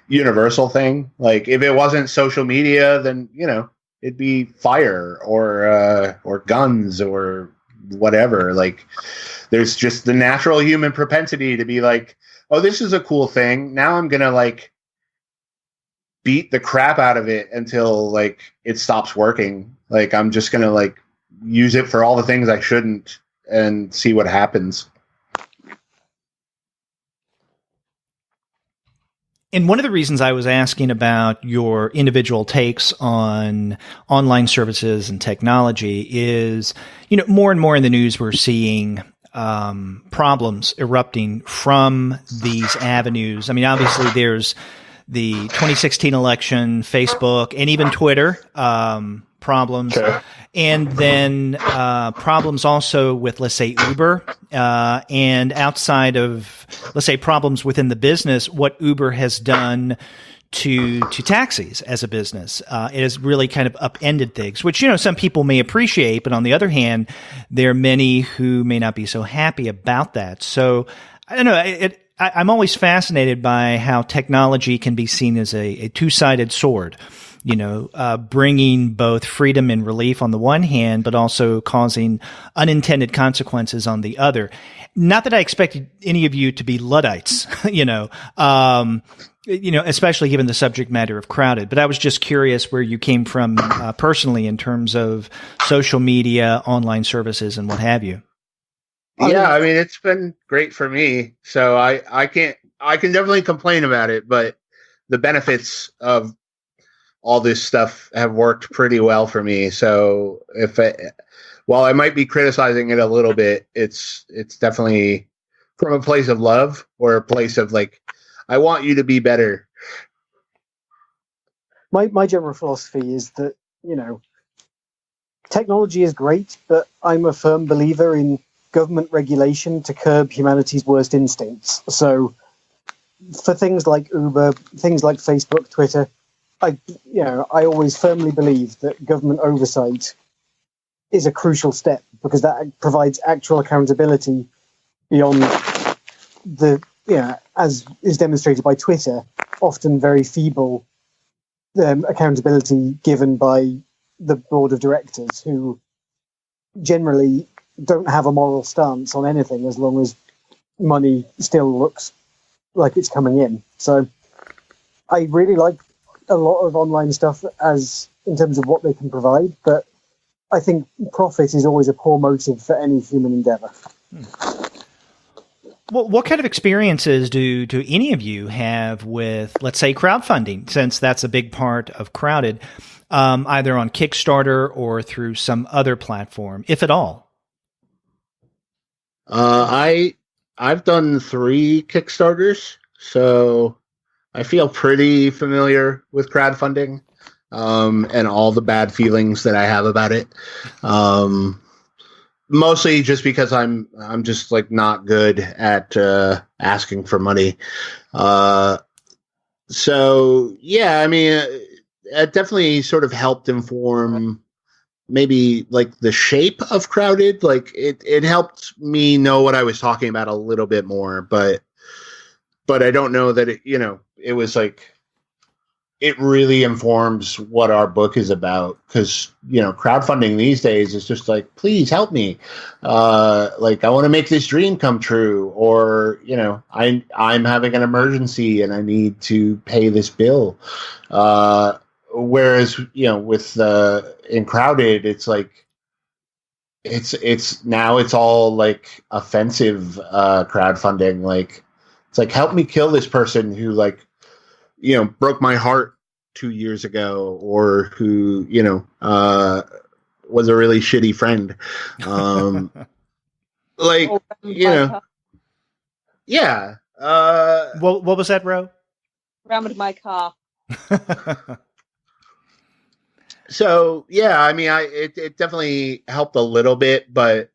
universal thing. Like if it wasn't social media, then, you know, it'd be fire or guns or whatever. Like there's just the natural human propensity to be like, oh, this is a cool thing. Now I'm going to like beat the crap out of it until like it stops working. Like I'm just going to like use it for all the things I shouldn't and see what happens. And one of the reasons I was asking about your individual takes on online services and technology is, you know, more and more in the news, we're seeing problems erupting from these avenues. I mean, obviously there's the 2016 election, Facebook, and even Twitter problems. Sure. And then problems also with, let's say, Uber, and outside of, let's say, problems within the business, what Uber has done to taxis as a business. It has really kind of upended things, which, you know, some people may appreciate, but on the other hand, there are many who may not be so happy about that. So I don't know. I'm always fascinated by how technology can be seen as a two-sided sword. You know, bringing both freedom and relief on the one hand, but also causing unintended consequences on the other. Not that I expected any of you to be Luddites, you know, especially given the subject matter of Crowded. But I was just curious where you came from personally in terms of social media, online services, and what have you. Yeah, I mean, it's been great for me. So I can definitely complain about it, but the benefits of all this stuff have worked pretty well for me. So while I might be criticizing it a little bit, it's definitely from a place of love or a place of like, I want you to be better. My general philosophy is that, you know, technology is great, but I'm a firm believer in government regulation to curb humanity's worst instincts. So for things like Uber, things like Facebook, Twitter, I always firmly believe that government oversight is a crucial step because that provides actual accountability beyond the, as is demonstrated by Twitter, often very feeble accountability given by the board of directors who generally don't have a moral stance on anything as long as money still looks like it's coming in. So I really like a lot of online stuff as in terms of what they can provide, but I think profit is always a poor motive for any human endeavor. Well, what kind of experiences do any of you have with, let's say, crowdfunding, since that's a big part of Crowded, either on Kickstarter or through some other platform, if at all? I've done 3 Kickstarters, so I feel pretty familiar with crowdfunding, and all the bad feelings that I have about it. Mostly just because I'm just like not good at asking for money. So yeah, I mean, it definitely sort of helped inform maybe like the shape of Crowded. Like it helped me know what I was talking about a little bit more, but I don't know that it was like, it really informs what our book is about. Cause crowdfunding these days is just like, please help me. Like I want to make this dream come true, or, I'm having an emergency and I need to pay this bill. Whereas, with in Crowded, it's like, it's now it's all like offensive, crowdfunding. Like, it's like, help me kill this person who broke my heart 2 years ago, or who, was a really shitty friend. Yeah. What was that, Ro? Rammed my car. So, yeah, I mean, it definitely helped a little bit, but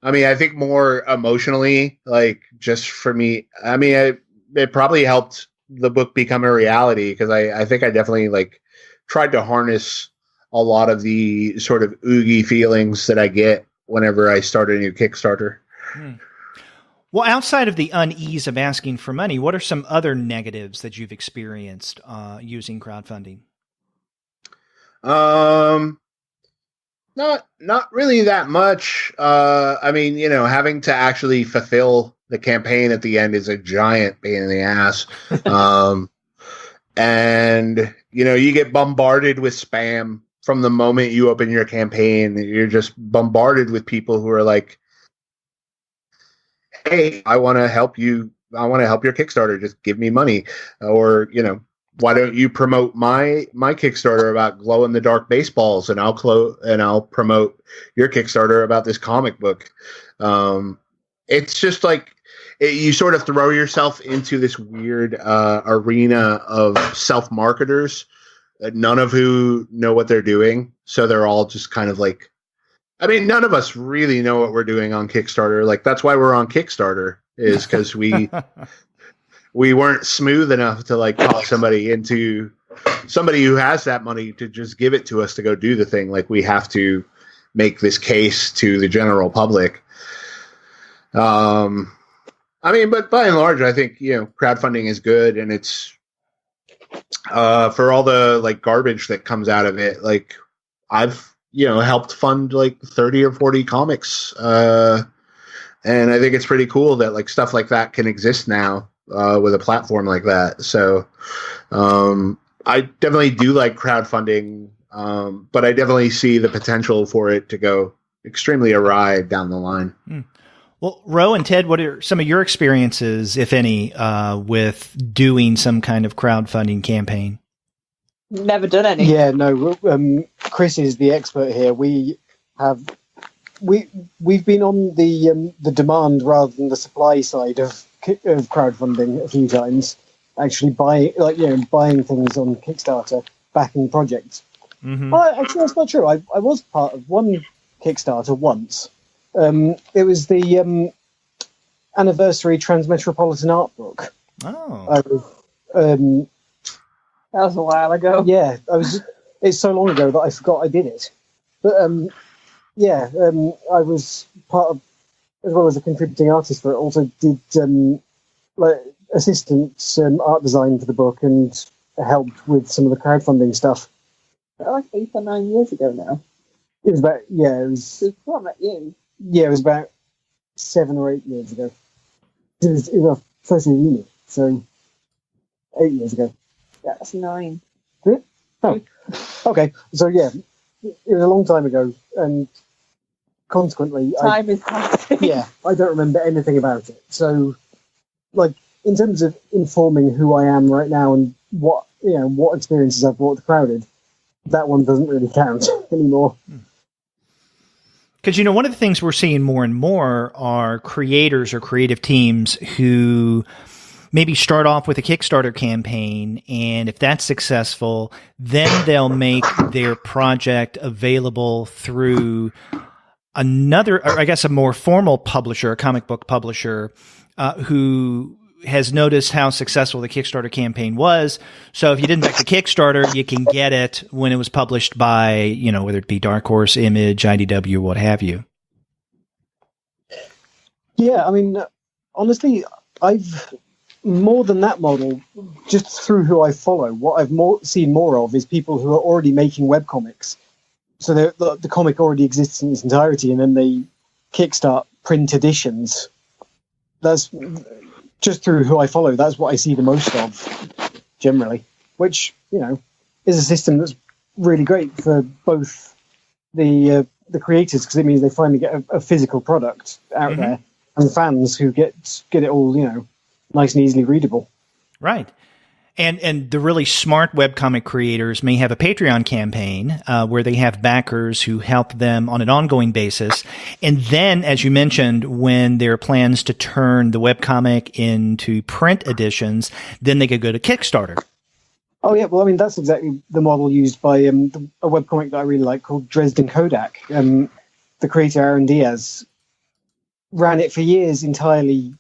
I mean, I think more emotionally, like just for me, I mean, it probably helped the book become a reality, because I think I definitely tried to harness a lot of the sort of oogie feelings that I get whenever I start a new Kickstarter. Well, outside of the unease of asking for money, what are some other negatives that you've experienced using crowdfunding? Not really that much. I mean, having to actually fulfill the campaign at the end is a giant pain in the ass. And, you get bombarded with spam from the moment you open your campaign. You're just bombarded with people who are like, hey, I want to help you. I want to help your Kickstarter. Just give me money. Or, why don't you promote my Kickstarter about glow in the dark baseballs, and I'll promote your Kickstarter about this comic book. It's just like you sort of throw yourself into this weird arena of self-marketers, none of who know what they're doing. So they're all just kind of like, I mean, none of us really know what we're doing on Kickstarter. Like, that's why we're on Kickstarter, is because we weren't smooth enough to like talk somebody who has that money to just give it to us to go do the thing. Like, we have to make this case to the general public. I mean, but by and large, I think, crowdfunding is good, and it's for all the like garbage that comes out of it. Like, I've helped fund like 30 or 40 comics, and I think it's pretty cool that like stuff like that can exist now with a platform like that. So I definitely do like crowdfunding, but I definitely see the potential for it to go extremely awry down the line. Well, Ro and Ted, what are some of your experiences, if any, with doing some kind of crowdfunding campaign? Never done any. Yeah, no. Chris is the expert here. We've been on the demand rather than the supply side of crowdfunding a few times. Actually, buying things on Kickstarter, backing projects. Mm-hmm. Well, actually, that's not true. I was part of one Kickstarter once. It was the anniversary Transmetropolitan art book. Oh. That was a while ago. Yeah, it's so long ago that I forgot I did it. But I was part of, as well as a contributing artist for it. Also did assistant art design for the book and helped with some of the crowdfunding stuff. Like 8 or 9 years ago now. It was about It was before I met you. Yeah, it was about 7 or 8 years ago. It was our first year of uni, so 8 years ago. That's 9. Oh, okay. So yeah, it was a long time ago, and consequently, time is passing. Yeah, I don't remember anything about it. So, like, in terms of informing who I am right now and what experiences I've brought to Crowded, that one doesn't really count anymore. Because, one of the things we're seeing more and more are creators or creative teams who maybe start off with a Kickstarter campaign, and if that's successful, then they'll make their project available through another, or I guess a more formal publisher, a comic book publisher, who has noticed how successful the Kickstarter campaign was. So if you didn't back the Kickstarter, you can get it when it was published by, whether it be Dark Horse, Image, IDW, what have you. Yeah, I mean, honestly, I've more than that model, just through who I follow. What I've seen more of is people who are already making webcomics. So the comic already exists in its entirety, and then they kickstart print editions. That's just through who I follow. That's what I see the most of, generally. Which, is a system that's really great for both the creators, because it means they finally get a physical product out there, and the fans who get it all, nice and easily readable. Right. And the really smart webcomic creators may have a Patreon campaign where they have backers who help them on an ongoing basis. And then, as you mentioned, when there are plans to turn the webcomic into print editions, then they could go to Kickstarter. Oh, yeah. Well, I mean, that's exactly the model used by a webcomic that I really like called Dresden Kodak. The creator, Aaron Diaz, ran it for years entirely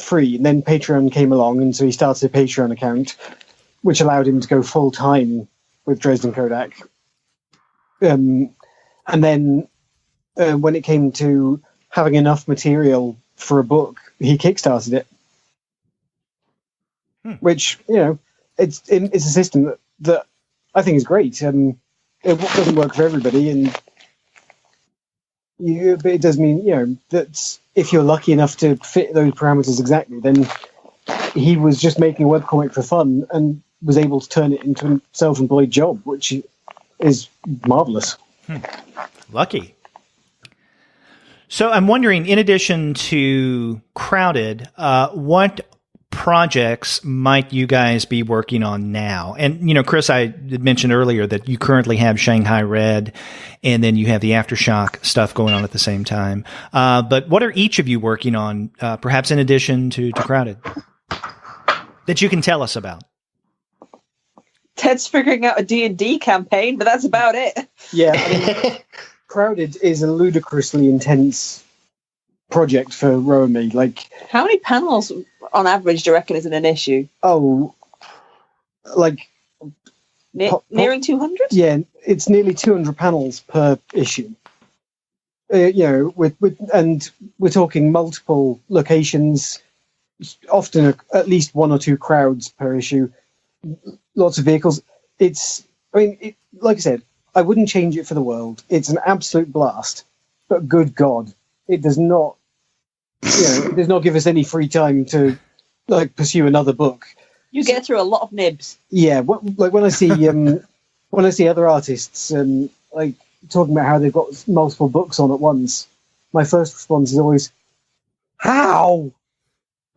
free, and then Patreon came along, and so he started a Patreon account, which allowed him to go full time with Dresden Kodak. And then when it came to having enough material for a book, he kickstarted it. Which, it's a system that I think is great. It doesn't work for everybody, but it does mean, that if you're lucky enough to fit those parameters exactly, then he was just making a webcomic for fun and was able to turn it into a self-employed job, which is marvelous. Lucky. So I'm wondering, in addition to Crowded, what projects might you guys be working on now? And, Chris, I had mentioned earlier that you currently have Shanghai Red, and then you have the Aftershock stuff going on at the same time. But what are each of you working on, perhaps in addition to Crowded, that you can tell us about? Ted's figuring out a D&D campaign, but that's about it. Yeah, Crowded is a ludicrously intense project for Ro and me. Like, how many panels on average do you reckon is in an issue? Oh, like nearing 200? Yeah, it's nearly 200 panels per issue. And we're talking multiple locations, often at least one or two crowds per issue, lots of vehicles. Like I said, I wouldn't change it for the world. It's an absolute blast, but good God, it does not, it does not give us any free time to pursue another book. You get through a lot of nibs. Yeah, when I see when I see other artists talking about how they've got multiple books on at once, my first response is always, "How?"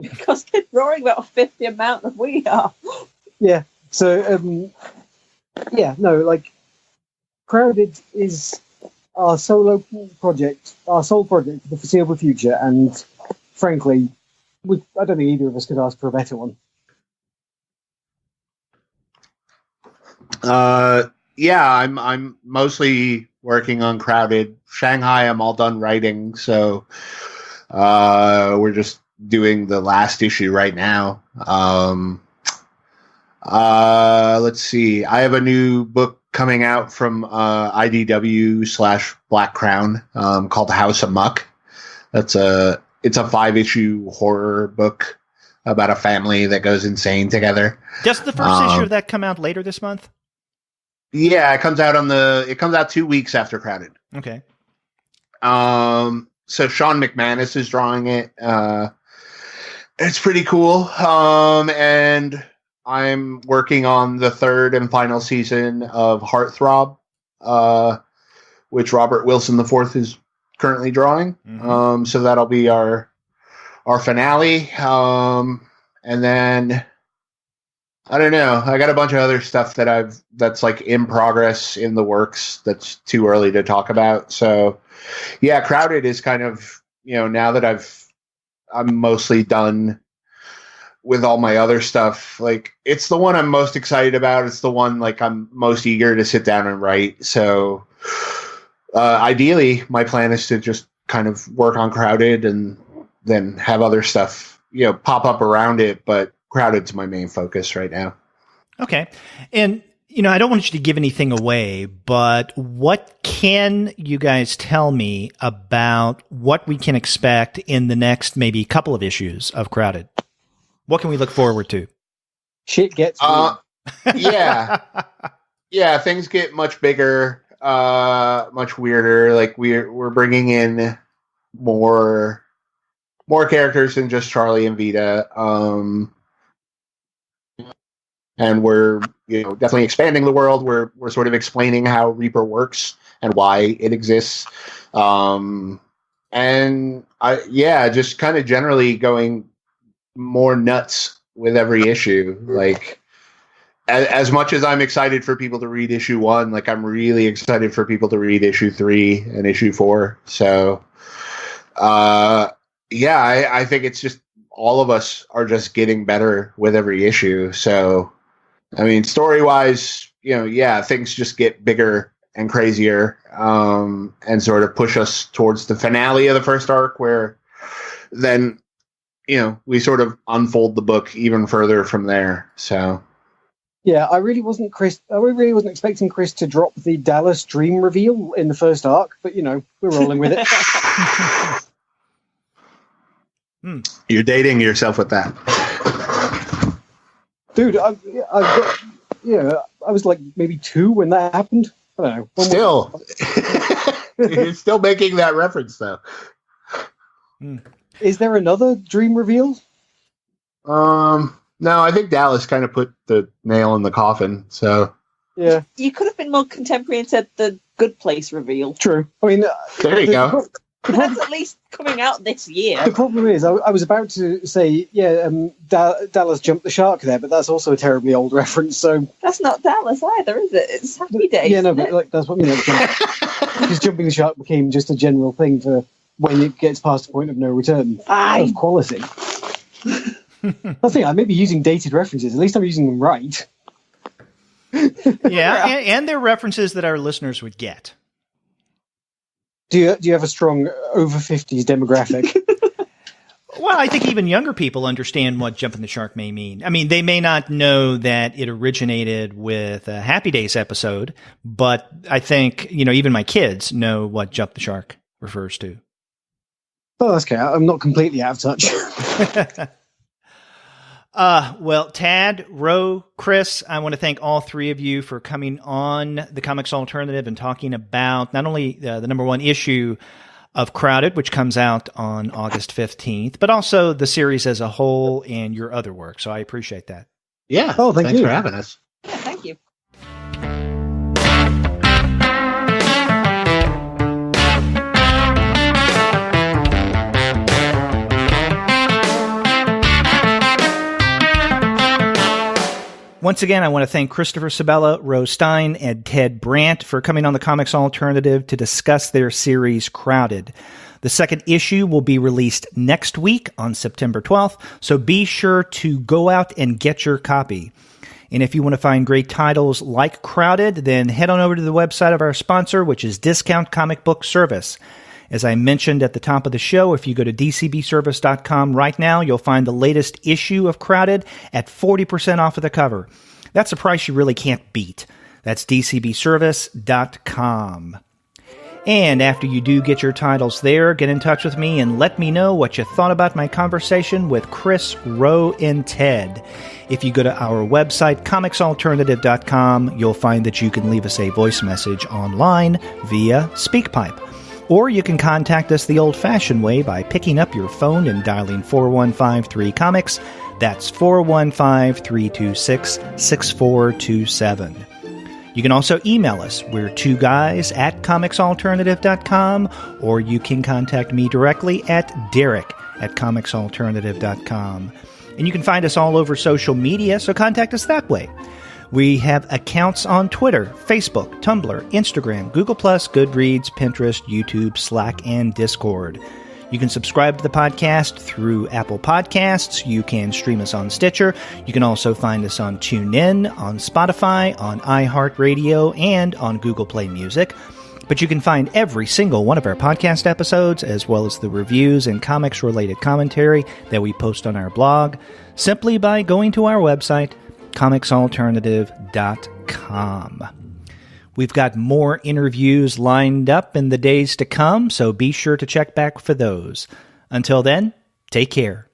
Because they're drawing about a fifth the amount that we are. Yeah. So Crowded is our sole project for the foreseeable future, and frankly, I don't think either of us could ask for a better one. I'm mostly working on Crowded. Shanghai, I'm all done writing, so we're just doing the last issue right now. Let's see. I have a new book coming out from IDW/Black Crown called House of Muck. It's a 5-issue horror book about a family that goes insane together. Does the first issue of that come out later this month? Yeah, it comes out 2 weeks after Crowded. Okay. So Sean McManus is drawing it. It's pretty cool. And I'm working on the third and final season of Heartthrob, which Robert Wilson IV is currently drawing. Mm-hmm. So that'll be our finale. And then I don't know. I got a bunch of other stuff that's in progress, in the works, that's too early to talk about. So yeah, Crowded is kind of, now that I'm mostly done with all my other stuff, it's the one I'm most excited about. It's the one I'm most eager to sit down and write. So ideally my plan is to just kind of work on Crowded and then have other stuff, pop up around it. But Crowded's my main focus right now. Okay. And, I don't want you to give anything away, but what can you guys tell me about what we can expect in the next maybe couple of issues of Crowded? What can we look forward to? Shit gets weird. Yeah. Yeah, things get much bigger, much weirder. We're bringing in more characters than just Charlie and Vita. And we're definitely expanding the world. We're sort of explaining how Reapr works and why it exists. And just kind of generally going more nuts with every issue. As much as I'm excited for people to read issue 1, I'm really excited for people to read issue 3 and issue 4. So I think it's just all of us are just getting better with every issue. So I mean, story-wise, things just get bigger and crazier, and sort of push us towards the finale of the first arc, where then, we sort of unfold the book even further from there. So, Yeah, I really wasn't expecting Chris to drop the Dallas dream reveal in the first arc, but we're rolling with it. You're dating yourself with that. Dude, I was like maybe 2 when that happened. I don't know. Still. You're still making that reference, though. Is there another dream reveal? No, I think Dallas kind of put the nail in the coffin, so... Yeah. You could have been more contemporary and said the good place reveal. True. I mean... there you go. That's at least coming out this year. The problem is, I was about to say, Dallas jumped the shark there, but that's also a terribly old reference, so... That's not Dallas either, is it? It's Happy Days. Yeah, no, but that's what because jumping the shark became just a general thing for when it gets past the point of no return of quality. I think I may be using dated references. At least I'm using them right. Yeah, and they're references that our listeners would get. Do you have a strong over 50s demographic? Well, I think even younger people understand what jumping the shark may mean. I mean, they may not know that it originated with a Happy Days episode, but I think, even my kids know what jump the shark refers to. Oh, that's okay. I'm not completely out of touch. Well, Tad, Ro, Chris, I want to thank all three of you for coming on the Comics Alternative and talking about not only the number 1 issue of Crowded, which comes out on August 15th, but also the series as a whole and your other work. So I appreciate that. Yeah. Oh, thanks for having us. Yeah, thank you. Once again, I want to thank Christopher Sebela, Rose Stein, and Ted Brandt for coming on the Comics Alternative to discuss their series Crowded. The second issue will be released next week on September 12th, so be sure to go out and get your copy. And if you want to find great titles like Crowded, then head on over to the website of our sponsor, which is Discount Comic Book Service. As I mentioned at the top of the show, if you go to dcbservice.com right now, you'll find the latest issue of Crowded at 40% off of the cover. That's a price you really can't beat. That's dcbservice.com. And after you do get your titles there, get in touch with me and let me know what you thought about my conversation with Chris, Ro, and Ted. If you go to our website, comicsalternative.com, you'll find that you can leave us a voice message online via SpeakPipe. Or you can contact us the old-fashioned way by picking up your phone and dialing 4153-COMICS. That's 415-326-6427. You can also email us. We're 2guys@comicsalternative.com, or you can contact me directly at derek@comicsalternative.com. And you can find us all over social media, so contact us that way. We have accounts on Twitter, Facebook, Tumblr, Instagram, Google+, Goodreads, Pinterest, YouTube, Slack, and Discord. You can subscribe to the podcast through Apple Podcasts. You can stream us on Stitcher. You can also find us on TuneIn, on Spotify, on iHeartRadio, and on Google Play Music. But you can find every single one of our podcast episodes, as well as the reviews and comics-related commentary that we post on our blog, simply by going to our website, comicsalternative.com. We've got more interviews lined up in the days to come, so be sure to check back for those. Until then, take care.